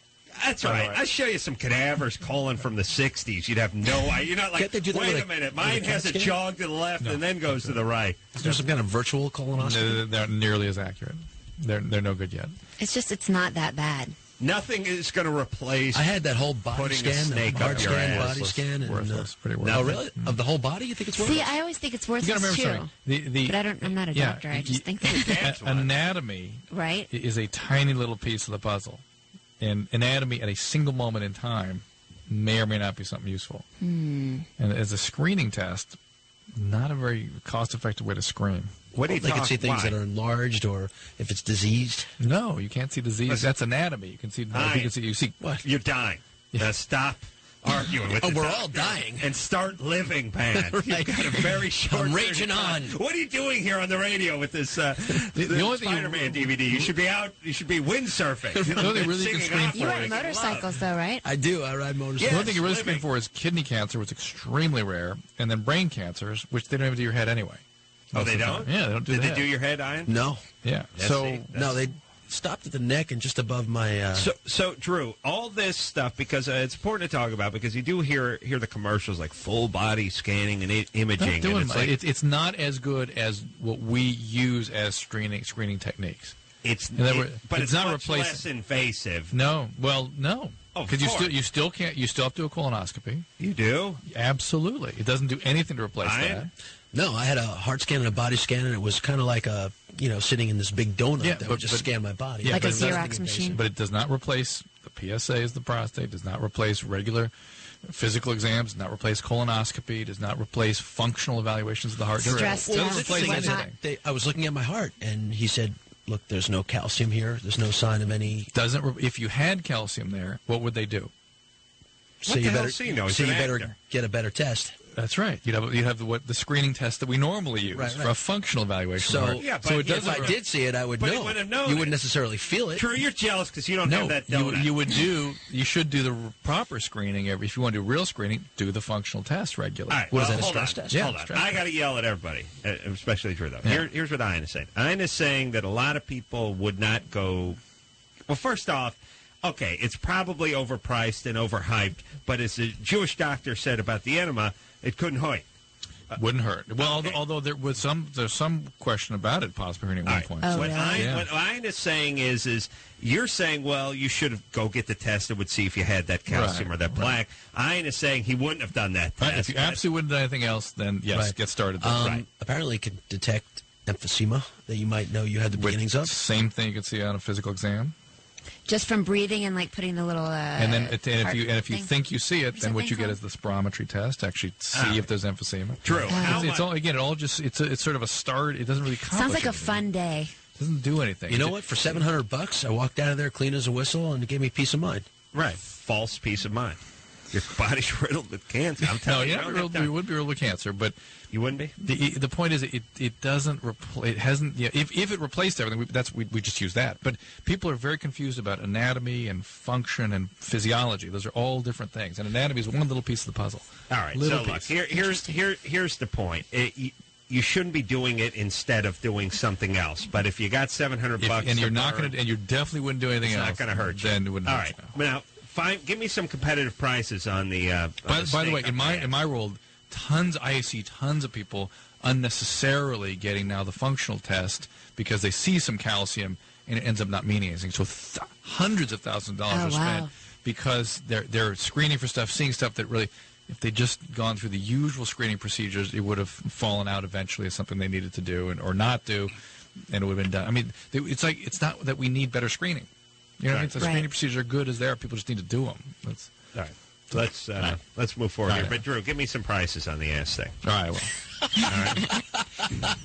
That's all right. I'll show you some cadavers colon from the 60s. You'd have no idea. You're not like, wait a minute. Mine has a jog to the left and then goes to the right. Is there some kind of virtual colonoscopy? No, they're not nearly as accurate. They're no good yet. It's not that bad. Nothing is going to replace. I had that whole body putting scan, a snake the up heart your scan, ass. body scan, and Worthless. Pretty worthless. no, really, of the whole body, you think it's worthless? See, I always think it's worthless You gotta remember too. something. But I'm not a doctor. I just think that. Anatomy Right. is a tiny little piece of the puzzle. And anatomy at a single moment in time may or may not be something useful. And as a screening test, not a very cost-effective way to screen. What do you They can see things that are enlarged or if it's diseased. No, you can't see disease. That's anatomy. You can see. You see what? You're dying. Yeah. Stop. arguing with we're all dying. And start living, Pat. Right. You've got a very short... I'm raging on. What are you doing here on the radio with this the only Spider-Man DVD? You should be out. You should be windsurfing. The only thing really you can screen for You ride motorcycles, though, right? I do. I ride motorcycles. The only thing you really screen for is kidney cancer, which is extremely rare, and then brain cancers, which they don't even do your head anyway. Oh, they don't? Yeah, they don't do that. Did they do your head, Ian? No. Yeah. No, they stopped at the neck and just above my... So, Drew, all this stuff, because it's important to talk about, because you do hear the commercials like full body scanning and imaging. It's not as good as what we use as screening techniques. But it's not much less invasive. No. Well, no. Because you still have to do a colonoscopy. You do? Absolutely. It doesn't do anything to replace that. No, I had a heart scan and a body scan, and it was kind of like sitting in this big donut that would just scan my body. Like a Xerox machine. But it does not replace the PSAs, the prostate, does not replace regular physical exams, does not replace colonoscopy, does not replace functional evaluations of the heart. Stress doesn't replace anything. I was looking at my heart, and he said, look, there's no calcium here. There's no sign of any... If you had calcium there, what would they do? So you better get a better test. That's right. You'd have the screening test that we normally use for a functional evaluation. If I did see it, I would know. You wouldn't necessarily feel it. True, you're jealous because you don't have that donut. You should do the proper screening. If you want to do real screening, do the functional test regularly. All right, what is that, a stress test? Yeah, hold on. I got to yell at everybody, especially Drew, though. Yeah. Here's what Ian is saying. Ian is saying that a lot of people would not go... Well, first off, okay, it's probably overpriced and overhyped, but as the Jewish doctor said about the enema, it couldn't hurt. Wouldn't hurt. Well, although there's some question about it possibly hurting at one point. Oh, what Ian is saying is you're saying, well, you should have go get the test that would see if you had that calcium or that plaque. Ian is saying he wouldn't have done that test. If you absolutely wouldn't have done anything else, then yes, get started. Apparently it could detect emphysema that you might know you had the beginnings of. Same thing you could see on a physical exam. Just from breathing and putting the little if you think you see it, then what you get is the spirometry test to actually see if there's emphysema. True. It's sort of a start. It doesn't really accomplish sounds like anything. a fun day. It doesn't do anything. You know what? For $700, I walked out of there clean as a whistle, and it gave me peace of mind. Right. False peace of mind. Your body's riddled with cancer. I'm telling you. You would be riddled with cancer, but you wouldn't be. The point is, it doesn't replace. It hasn't. Yeah, if it replaced everything, we just use that. But people are very confused about anatomy and function and physiology. Those are all different things, and anatomy is one little piece of the puzzle. All right. Look, here's the point. You shouldn't be doing it instead of doing something else. But if you got $700, and you're not going to, and you definitely wouldn't do anything else, it's not going to hurt you. Then it wouldn't hurt you. Now. Fine. Give me some competitive prices on the. By the way, in my world, I see tons of people unnecessarily getting now the functional test because they see some calcium and it ends up not meaning anything. So hundreds of thousands of dollars are spent because they're screening for stuff, seeing stuff that really, if they'd just gone through the usual screening procedures, it would have fallen out eventually as something they needed to do or not do, and it would have been done. I mean, it's not that we need better screening. You know what I mean? The screening procedures are good as they are. People just need to do them. All right. Let's move forward here. But, Drew, give me some prices on the ass thing. All right, well. All right.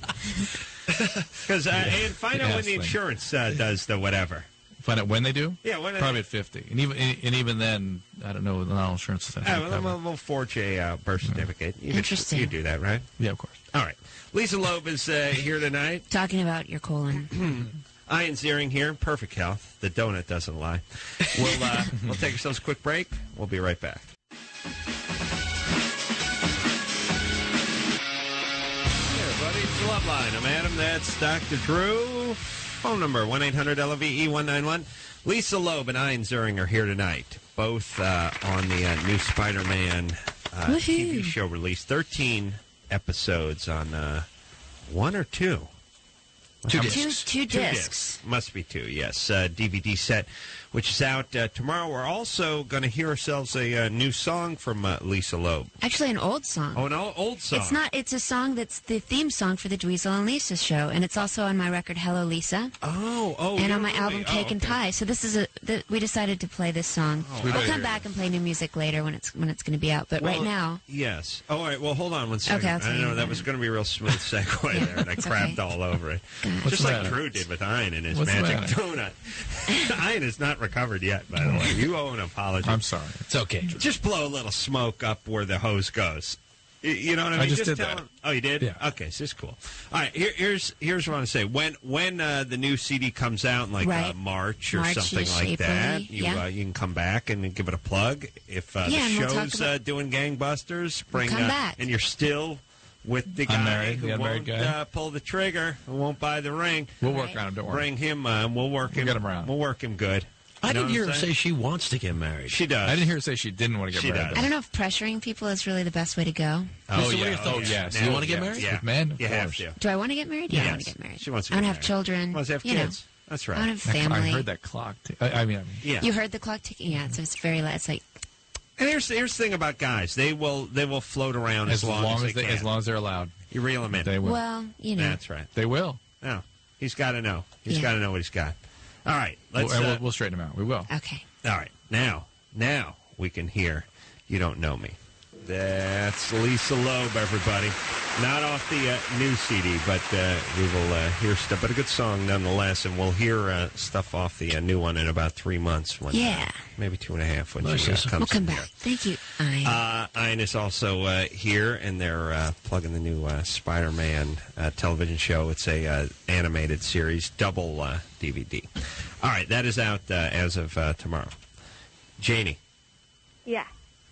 Because and find out when the insurance does the whatever. Find out when they do? Yeah, when probably at 50. And even then, I don't know. The non-insurance is we'll forge a birth certificate. Interesting. You do that, right? Yeah, of course. All right. Lisa Loeb is here tonight. Talking about your colon. Ian Ziering here, perfect health. The donut doesn't lie. We'll take ourselves a quick break. We'll be right back. Hey, everybody, it's Loveline. I'm Adam. That's Dr. Drew. Phone number 1-800-LOVE-191. Lisa Loeb and Ian Ziering are here tonight, both on the new Spider-Man TV show release. 13 episodes on one or two. Two discs. Must be two, yes. DVD set, which is out tomorrow. We're also going to hear ourselves a new song from Lisa Loeb. Actually, an old song. Oh, an old song. It's not. It's a song that's the theme song for the Dweezil and Lisa show, and it's also on my record Hello Lisa. And on my album Cake and Pie. So this is we decided to play this song. We'll come back and play new music later when it's going to be out. But right now. Yes. Oh, all right. Well, hold on one second. Okay, I know that was going to be a real smooth segue there, and I crapped all over it. Just like Drew did with Ian and his magic donut. Ian is not recovered yet, by the way. You owe an apology. I'm sorry. It's okay. Just blow a little smoke up where the hose goes. You know what I mean? I just did that. Him. Oh, you did? Yeah. Okay, so this is cool. All right, here's what I want to say. When the new CD comes out in like March or something like April, that, you can come back and give it a plug. If the show's doing gangbusters, bring back. And you're still with the guy who won't pull the trigger, who won't buy the ring. We'll work on him. Don't worry. Bring him. We'll work him. Get him around. We'll work him good. I didn't hear her say she wants to get married. She does. I didn't hear her say she didn't want to get married. I don't know if pressuring people is really the best way to go. Oh, yeah. Oh, yes. Do you want to get married? Yeah. Men? You have to. Do I want to get married? Yeah, I want to get married. She wants to I get want to have married. children. Wants to have kids. That's right. I want to have family. I heard that clock. I mean, yeah. You heard the clock ticking? Yeah, so it's very loud. It's like... And here's the thing about guys. They will float around as long as they can. As long as they're allowed. You reel them in. They will. Well, you know. That's right. They will. No. He's got to know. He's got to know what he's got. All right. Let's, we'll straighten him out. We will. Okay. All right. Now we can hear You Don't Know Me. That's Lisa Loeb, everybody. Not off the new CD, but we will hear stuff. But a good song nonetheless, and we'll hear stuff off the new one in about 3 months. When, maybe 2.5 when she comes. We'll come back. Thank you, Ian. Ian is also here, and they're plugging the new Spider-Man television show. It's a animated series, double DVD. All right, that is out as of tomorrow. Janie. Yeah.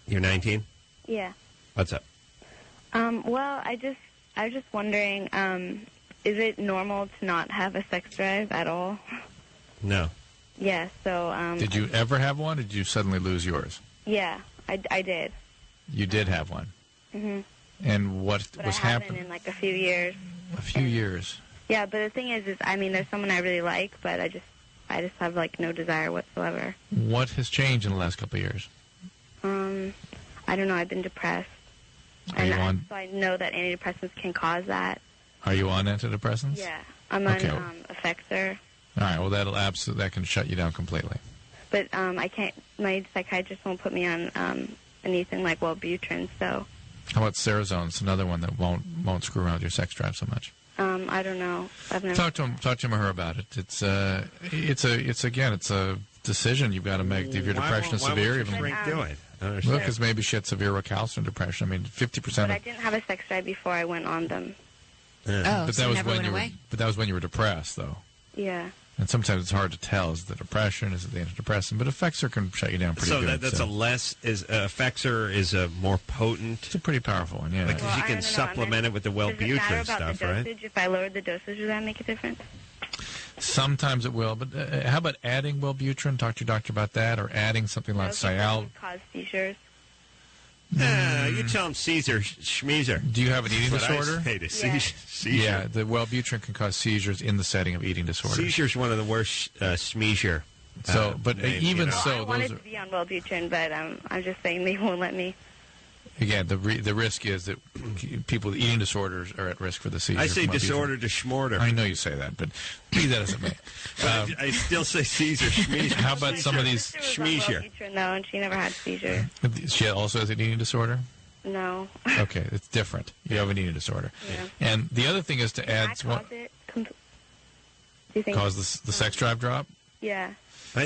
You're 19? Yeah. What's up? Well, I was just wondering, is it normal to not have a sex drive at all? No. Yeah, so... did you ever have one, or did you suddenly lose yours? Yeah, I did. You did have one? Mm-hmm. And what but was I haven't happening? in, like, a few years. A few years. Yeah, but the thing is, I mean, there's someone I really like, but I just have, like, no desire whatsoever. What has changed in the last couple of years? I don't know. I've been depressed. So I know that antidepressants can cause that. Are you on antidepressants? Yeah. I'm on Effexor. All right. Well, that can shut you down completely. But I can't. My psychiatrist won't put me on anything like Wellbutrin. So. How about Serozone's? It's another one that won't screw around with your sex drive so much. I don't know. I've never talk to him or her about it. It's a decision you've got to make. If your depression is severe, even do it. Well, because maybe she had severe recalcitrant depression. I mean, 50%. But I didn't have a sex drive before I went on them. Yeah. But that was when you were. But that was when you were depressed, though. Yeah. And sometimes it's hard to tell. Is it the depression? Is it the antidepressant? But Effexor can shut you down pretty good. That's a less Effexor is a more potent. It's a pretty powerful one, yeah. Because you can supplement it with the Wellbutrin stuff, the right? Dosage? If I lowered the dosage, would that make a difference? Sometimes it will, but how about adding Wellbutrin? Talk to your doctor about that, or adding something like Cialis. Cause seizures. You tell him Caesar Schmeezer. Do you have an eating disorder? Seizure. Yeah, the Wellbutrin can cause seizures in the setting of eating disorders. Seizure is one of the worst Schmeezer. So, but even so, I wanted to be on Wellbutrin, but I'm just saying they won't let me. Again, the risk is that people with eating disorders are at risk for the seizure. I say disorder to schmorter. I know you say that, but be that as it may. I still say Caesar Schmeezer. How about some of these Schmeezer? No, and she never had seizure. She also has an eating disorder? No. Okay, it's different. You have an eating disorder. Yeah. And the other thing is to add... Can that cause it? Do you think cause the sex drive drop? Yeah.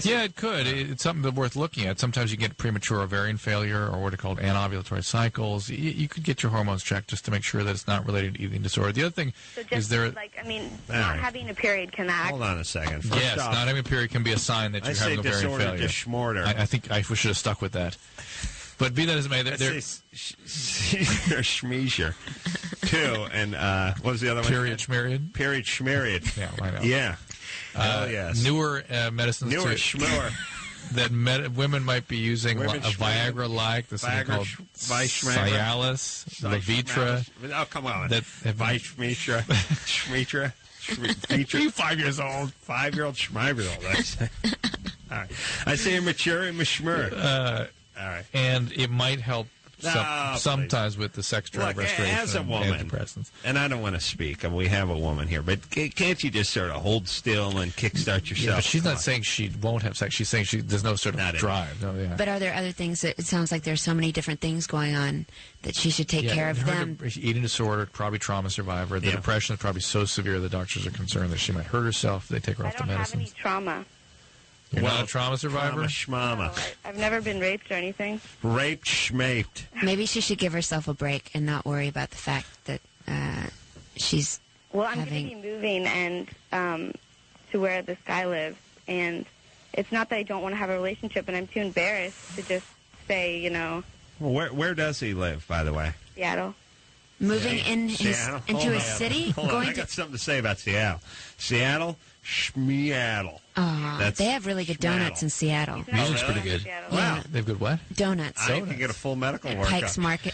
Yeah, it could. It's something worth looking at. Sometimes you get premature ovarian failure or what are called anovulatory cycles. You could get your hormones checked just to make sure that it's not related to eating disorder. The other thing is there... not having a period can act... Hold on a second. Yes, not having a period can be a sign that you're having ovarian failure. I say disorder to schmorter. I think I should have stuck with that. But be that as it may, Schmeezer, too. And what was the other one? Period Schmeriad. Period Schmeriad. Yeah, I know. Yeah. Yes. Newer medicines schmower. that women might be using, a Viagra-like, this thing called Cialis, Levitra. Oh, come on. Schmitra. You 5 years old. 5-year-old schmeiber. All right. I say mature and mashmur. All right. And it might help sometimes with the sex drive restoration as a woman, antidepressants. and I don't want to speak, and we have a woman here, but can't you just sort of hold still and kickstart yourself? Yeah, but she's not saying she won't have sex. She's saying there's no sort of drive. No, yeah. But are there other things that it sounds like there's so many different things going on that she should take care of them? Eating disorder, probably trauma survivor. The depression is probably so severe the doctors are concerned that she might hurt herself. They take her off the medicine. I don't have any trauma. You're not a trauma survivor? Schmama. No, I've never been raped or anything. Raped, schmaped. Maybe she should give herself a break and not worry about the fact that she's Well, I'm going to be moving and to where this guy lives, and it's not that I don't want to have a relationship, and I'm too embarrassed to just say, you know. Well, where does he live, by the way? Seattle. Moving into a city? I got something to say about Seattle. Seattle, Schmeattle. They have really good donuts in Seattle. Music's pretty good. Wow. They have good what? Donuts. I can get a full medical workup. Pike's Market.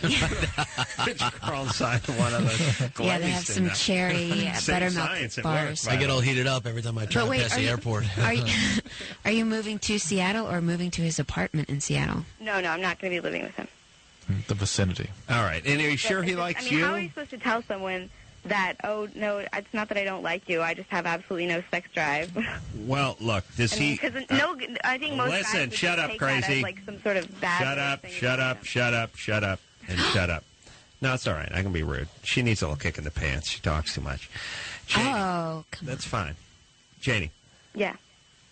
Crawl inside one of those. Yeah, they have some cherry buttermilk bars. I get all heated up every time I try to pass the airport. Are you moving to Seattle or moving to his apartment in Seattle? No, I'm not going to be living with him. The vicinity. All right. And are you sure he likes you? How are you supposed to tell someone that, oh, no, it's not that I don't like you, I just have absolutely no sex drive? Well, look, does he... Because I think most guys would shut up, take crazy. that as, like, some sort of bad Shut up, and shut up. No, it's all right. I can be rude. She needs a little kick in the pants. She talks too much. Janie, that's fine. Janie. Yeah.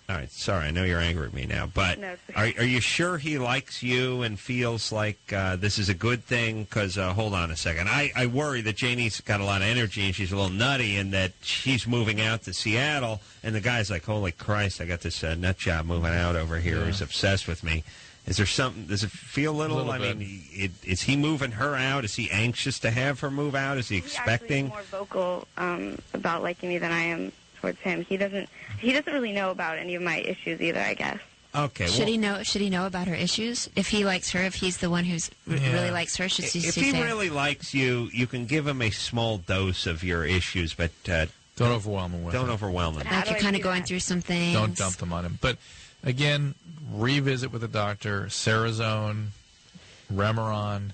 All right, sorry, I know you're angry at me now, but no, are you sure he likes you and feels like this is a good thing? Because, hold on a second, I worry that Janie's got a lot of energy and she's a little nutty and that she's moving out to Seattle, and the guy's like, holy Christ, I got this nut job moving out over here who's obsessed with me. Is there something, does it feel a little mean, is he moving her out? Is he anxious to have her move out? Is he expecting? He's more vocal about liking me than I am towards him. He doesn't really know about any of my issues either, I guess. Okay. Should he know about her issues? If he likes her, if he's the one who's really likes her, should if he really likes you, you can give him a small dose of your issues, but don't overwhelm him with it. Don't overwhelm him. Like you're kind of going through some things. Don't dump them on him. But again, revisit with a doctor. Cerazone, Remeron.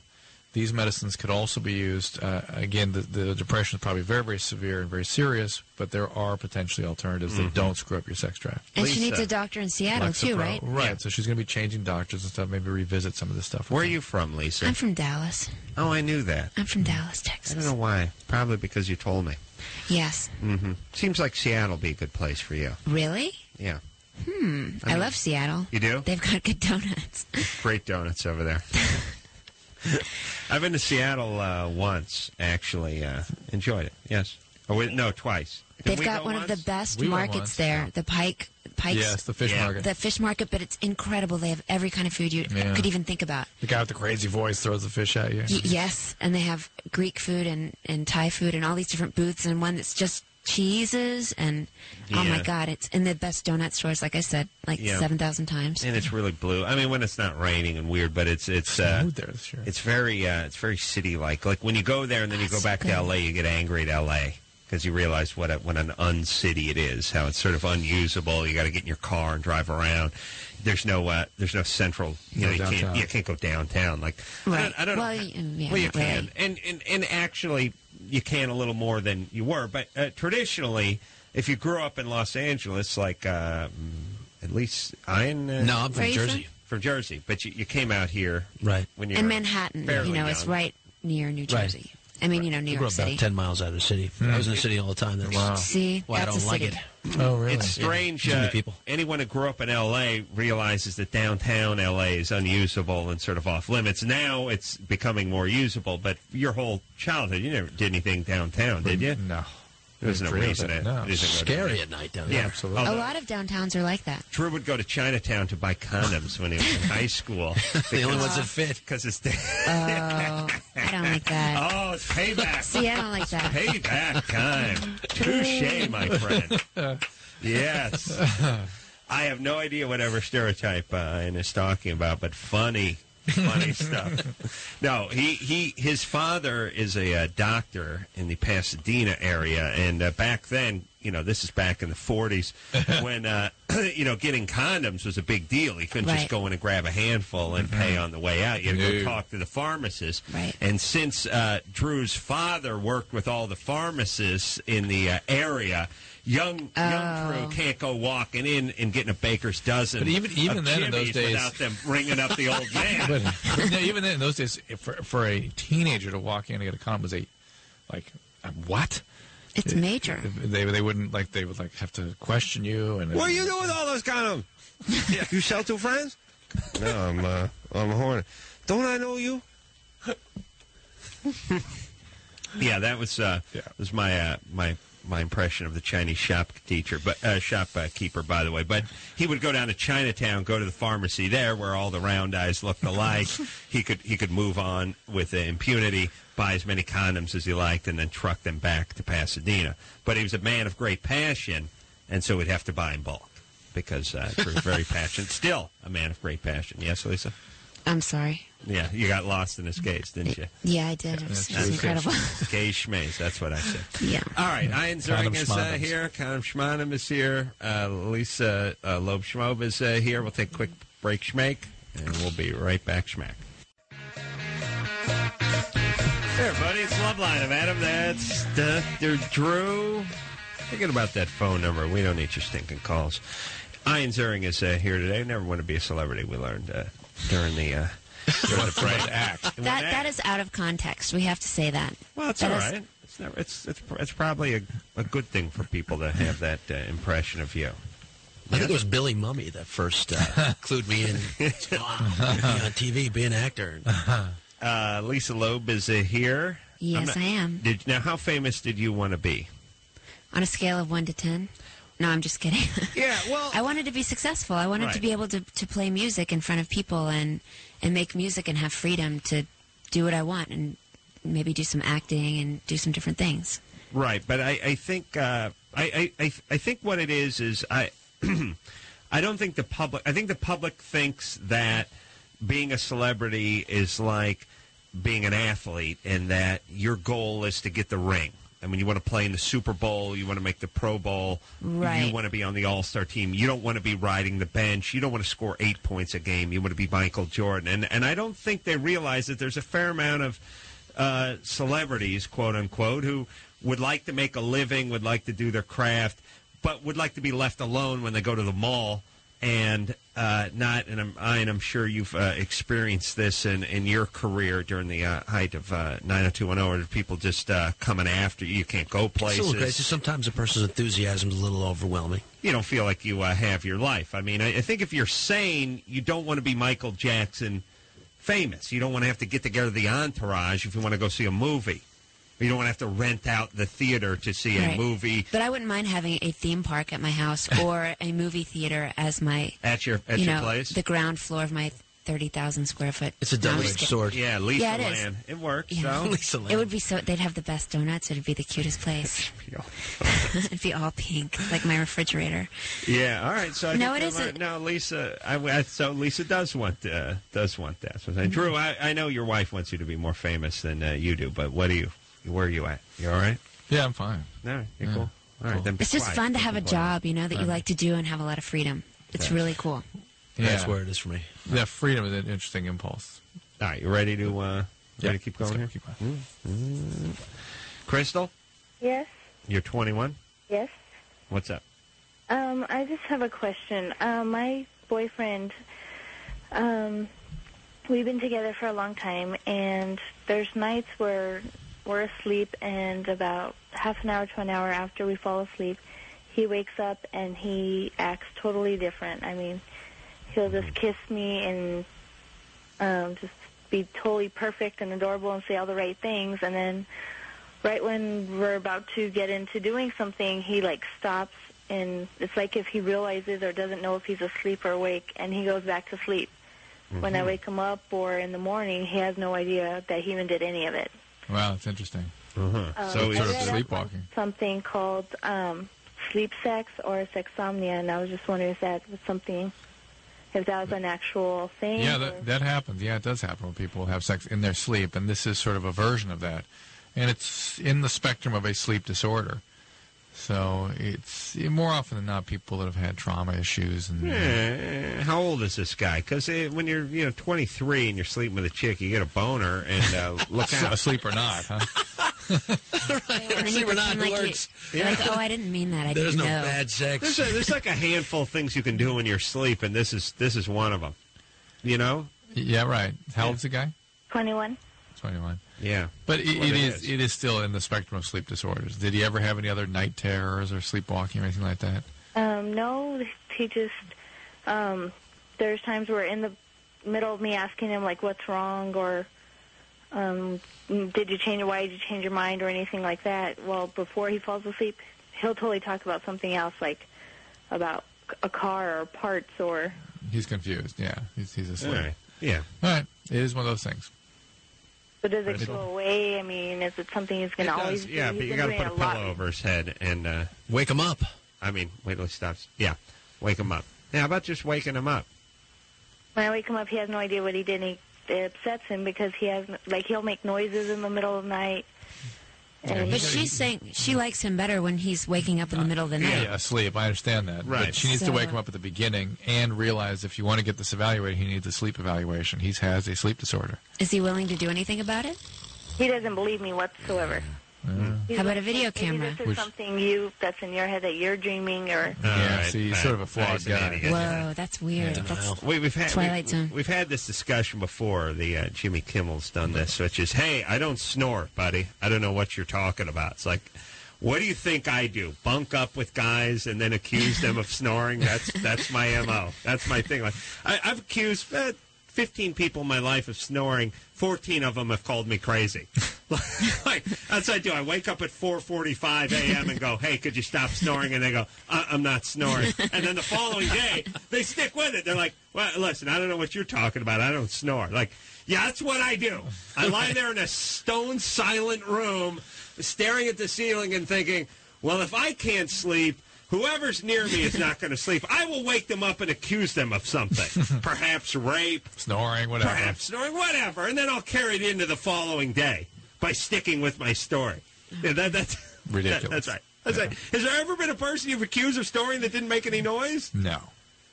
These medicines could also be used. Again, the depression is probably very, very severe and very serious, but there are potentially alternatives that don't screw up your sex drive. And she needs a doctor in Seattle, too, right? Right. Yeah. So she's going to be changing doctors and stuff, maybe revisit some of this stuff. Where are you from, Lisa? I'm from Dallas. Oh, I knew that. I'm from Dallas, Texas. I don't know why. Probably because you told me. Yes. Mm-hmm. Seems like Seattle would be a good place for you. Really? Yeah. I love Seattle. You do? They've got good donuts. Great donuts over there. I've been to Seattle once, actually. Enjoyed it, yes. No, twice. They've got one of the best markets there, the Pike's. Yes, the fish market. The fish market, but it's incredible. They have every kind of food you could even think about. The guy with the crazy voice throws the fish at you. Yes, and they have Greek food and Thai food and all these different booths, and one that's just cheeses and oh my God, it's in the best donut stores, like I said, 7,000 times. And it's really blue. I mean, when it's not raining and weird, but it's smooth there this year. It's very city-like. Like when you go there and then you go back to L.A., you get angry at L.A. because you realize what an uncity it is, how it's sort of unusable. You got to get in your car and drive around. There's no central. You can't go downtown. Like right. I don't know. Well, yeah, you can, and actually you can a little more than you were. But traditionally, if you grew up in Los Angeles, like at least I'm from Jersey. From Jersey, but you came out here right when you in were Manhattan. Fairly young. It's right near New Jersey. Right. I mean, New York City. About 10 miles out of the city. I was in the city all the time. Wow. See, why I don't like it. Oh, really? It's strange. Too many people. Anyone who grew up in L.A. realizes that downtown L.A. is unusable and sort of off limits. Now it's becoming more usable, but your whole childhood, you never did anything downtown, did you? No. There's no reason it. No. It's scary at night down there. Yeah, absolutely. A lot of downtowns are like that. Drew would go to Chinatown to buy condoms when he was in high school. The only ones that fit. Because it's... I don't like that. Oh, it's payback. See, I don't like that. Payback time. Touche, my friend. Yes. I have no idea whatever stereotype Ian is talking about, but funny stuff. No, his father is a doctor in the Pasadena area, and back then, this is back in the 40s, getting condoms was a big deal. He couldn't just Right. go in and grab a handful and pay on the way out. You had to go talk to the pharmacist. Right. And since Drew's father worked with all the pharmacists in the area, young Drew can't go walking in and getting a baker's dozen. But even of then, in those Jimmy's days, without them ringing up the old man. but even then, in those days, for a teenager to walk in and get a condom was a what? It's major. They wouldn't they would have to question you and What are you doing with all those condoms? You sell to friends? No, I'm horny. Don't I know you? Yeah, that was my impression of the Chinese shop teacher, but shopkeeper, by the way. But he would go down to Chinatown, go to the pharmacy there, where all the round eyes looked alike. He could move on with impunity, buy as many condoms as he liked, and then truck them back to Pasadena. But he was a man of great passion, and so we'd have to buy in bulk because Drew's very passionate. Still a man of great passion. Yes, Lisa? I'm sorry. Yeah, you got lost in his gaze, didn't you? Yeah, I did. It was incredible. Gay schmaze, that's what I said. Yeah. All right, Ian Ziering is Schmadems. here. Condom Schmanem is here. Lisa Loeb Schmob is here. We'll take a quick break, schmake, and we'll be right back, schmack. Hey, everybody, it's Loveline. I'm Adam. That's Dr. Drew. Thinking about that phone number. We don't need your stinking calls. Ian Ziering is here today. Never want to be a celebrity, we learned during the break act. That is out of context. We have to say that. Well, it's all right. It's probably a good thing for people to have that impression of you. I think it was Billy Mummy that first clued me in. On TV, be an actor. Lisa Loeb is here. Yes, I am. Now, how famous did you want to be? On a scale of 1 to 10? No, I'm just kidding. Yeah, well, I wanted to be successful. I wanted to be able to play music in front of people and make music and have freedom to do what I want and maybe do some acting and do some different things. Right, but I think I think what it is I I don't think the public. I think the public thinks that being a celebrity is like being an athlete, and that your goal is to get the ring. I mean, you want to play in the Super Bowl, you want to make the Pro Bowl, right. You want to be on the All-Star team, you don't want to be riding the bench, you don't want to score 8 points a game, you want to be Michael Jordan. And I don't think they realize that there's a fair amount of celebrities, quote-unquote, who would like to make a living, would like to do their craft, but would like to be left alone when they go to the mall and not, and I'm sure you've experienced this in your career during the height of 90210, or people just coming after you. You can't go places. It's a little crazy. Sometimes a person's enthusiasm is a little overwhelming. You don't feel like you have your life. I mean, I think if you're sane, you don't want to be Michael Jackson famous. You don't want to have to get together the entourage if you want to go see a movie. You don't want to have to rent out the theater to see a movie. But I wouldn't mind having a theme park at my house or a movie theater as my at your place, the ground floor of my 30,000 square foot. It's a double-edged sword. Yeah, Lisa it Land. It works. Yeah. So. Lisa Land. It would be so. They'd have the best donuts. It'd be the cutest place. It'd be all pink, like my refrigerator. Yeah. All right. So no, it isn't. Now, Lisa. So Lisa does want that. So Drew, I know your wife wants you to be more famous than you do, but where are you at? You all right? Yeah, I'm fine. All right. You're cool. All right. Then it's just fun to have a job, that you like to do and have a lot of freedom. It's really cool. Yeah. That's where it is for me. Yeah, freedom is an interesting impulse. All right. You ready to keep going here? Keep going. Crystal? Yes. You're 21? Yes. What's up? I just have a question. My boyfriend, we've been together for a long time, and there's nights where we're asleep, and about half an hour to an hour after we fall asleep, he wakes up and he acts totally different. I mean, he'll just kiss me and just be totally perfect and adorable and say all the right things, and then right when we're about to get into doing something, he stops, and it's like if he realizes or doesn't know if he's asleep or awake, and he goes back to sleep. Mm-hmm. When I wake him up or in the morning, he has no idea that he even did any of it. Wow, that's interesting. So he's sort of sleepwalking. Something called sleep sex or sexsomnia, and I was just wondering if that was something, if that was an actual thing. Yeah, that happens. Yeah, it does happen when people have sex in their sleep, and this is sort of a version of that. And it's in the spectrum of a sleep disorder. So it's more often than not people that have had trauma issues. And how old is this guy? Because when you're 23 and you're sleeping with a chick, you get a boner, and look out. Asleep or not, huh? And then you pretend like you're like, oh, I didn't mean that. I didn't know. There's no bad sex. There's like a handful of things you can do in your sleep, and this is one of them. You know? Yeah, right. How old's the guy? 21. 21. Yeah. But it is still in the spectrum of sleep disorders. Did he ever have any other night terrors or sleepwalking or anything like that? No, he just, there's times where in the middle of me asking him, like, what's wrong, or why did you change your mind, or anything like that, well, before he falls asleep, he'll totally talk about something else, like about a car or parts, or... He's confused, yeah. He's asleep. All right. Yeah. All right. It is one of those things. But does it go away? I mean, is it something he's going to always do? Yeah, but you got to put a pillow over his head and... wake him up. I mean, wait till he stops. Yeah, wake him up. Yeah, how about just waking him up? When I wake him up, he has no idea what he did, and it upsets him because he'll make noises in the middle of the night. But she's saying she likes him better when he's waking up in the middle of the night. Yeah, asleep. I understand that. Right. But she needs to wake him up at the beginning and realize if you want to get this evaluated, he needs a sleep evaluation. He has a sleep disorder. Is he willing to do anything about it? He doesn't believe me whatsoever. How about a video camera? This is something that's in your head that you're dreaming, or... Yeah, see, he's sort of a flawed guy. Whoa, that's weird. That's we've had Twilight Zone. We've had this discussion before. The Jimmy Kimmel's done this, which is, hey, I don't snore, buddy. I don't know what you're talking about. It's like, what do you think I do? Bunk up with guys and then accuse them of snoring? That's my MO. That's my thing. Like I've accused 15 people in my life of snoring. 14 of them have called me crazy. Like, that's what I do. I wake up at 4:45 a.m. and go, hey, could you stop snoring? And they go, I'm not snoring. And then the following day, they stick with it. They're like, well, listen, I don't know what you're talking about. I don't snore. Like, yeah, that's what I do. I lie there in a stone silent room, staring at the ceiling and thinking, well, if I can't sleep, whoever's near me is not going to sleep. I will wake them up and accuse them of something. Perhaps rape. Snoring, whatever. Perhaps snoring, whatever. And then I'll carry it into the following day by sticking with my story. Yeah, that's ridiculous. That's right. That's right. Has there ever been a person you've accused of snoring that didn't make any noise? No.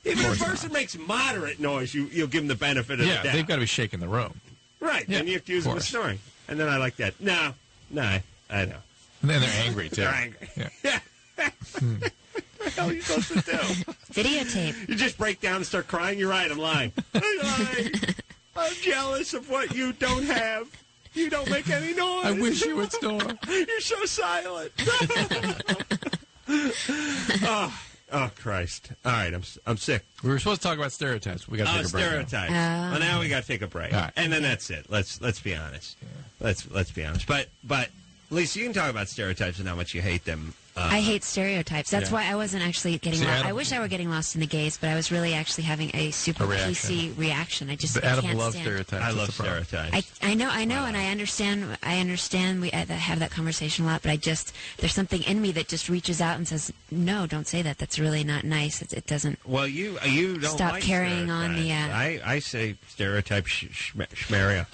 Even if a person makes moderate noise, you'll give them the benefit of the doubt. Yeah, they've got to be shaking the room. Right. Yeah, then you accuse them of snoring. And then I like that. No, I know. And then they're angry, too. They're angry. Yeah. What the hell are you supposed to do? Videotape. You just break down and start crying. You're right. I'm lying. I'm jealous of what you don't have. You don't make any noise. I wish you would snore. You're so silent. Oh, Christ. All right, I'm sick. We were supposed to talk about stereotypes. We got to take a break. Stereotypes. Well, now we got to take a break. Right. And then that's it. Let's be honest. Yeah. Let's be honest. But Lisa, you can talk about stereotypes and how much you hate them. I hate stereotypes. That's why I wasn't actually getting lost. I wish I were getting lost in the gays, but I was really actually having a super PC reaction. I just Adam can't loves stand. stereotypes. I love stereotypes. I know, and I understand. We have that conversation a lot, but there's something in me that just reaches out and says, "No, don't say that. That's really not nice. It doesn't." Well, you don't stop like carrying on the. I say stereotype, stereotype.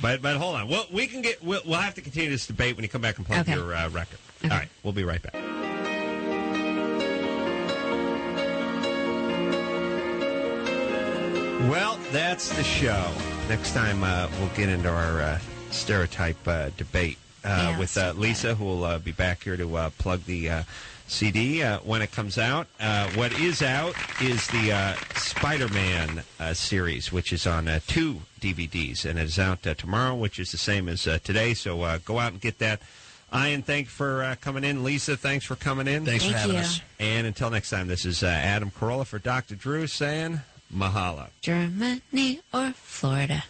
But hold on. Well, we'll have to continue this debate when you come back and plug your record. Okay. All right, we'll be right back. Well, that's the show. Next time we'll get into our stereotype debate with Lisa, who will be back here to plug the CD when it comes out. What is out is the Spider-Man series, which is on 2 DVDs, and it is out tomorrow, which is the same as today, so go out and get that. Ian, thanks for coming in. Lisa, thanks for coming in. Thanks for having us. And until next time, this is Adam Carolla for Dr. Drew saying mahalo. Germany or Florida.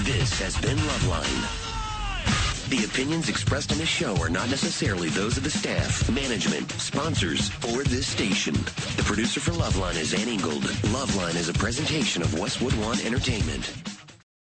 This has been Loveline. The opinions expressed on this show are not necessarily those of the staff, management, sponsors, or this station. The producer for Loveline is Ann Ingold. Loveline is a presentation of Westwood One Entertainment.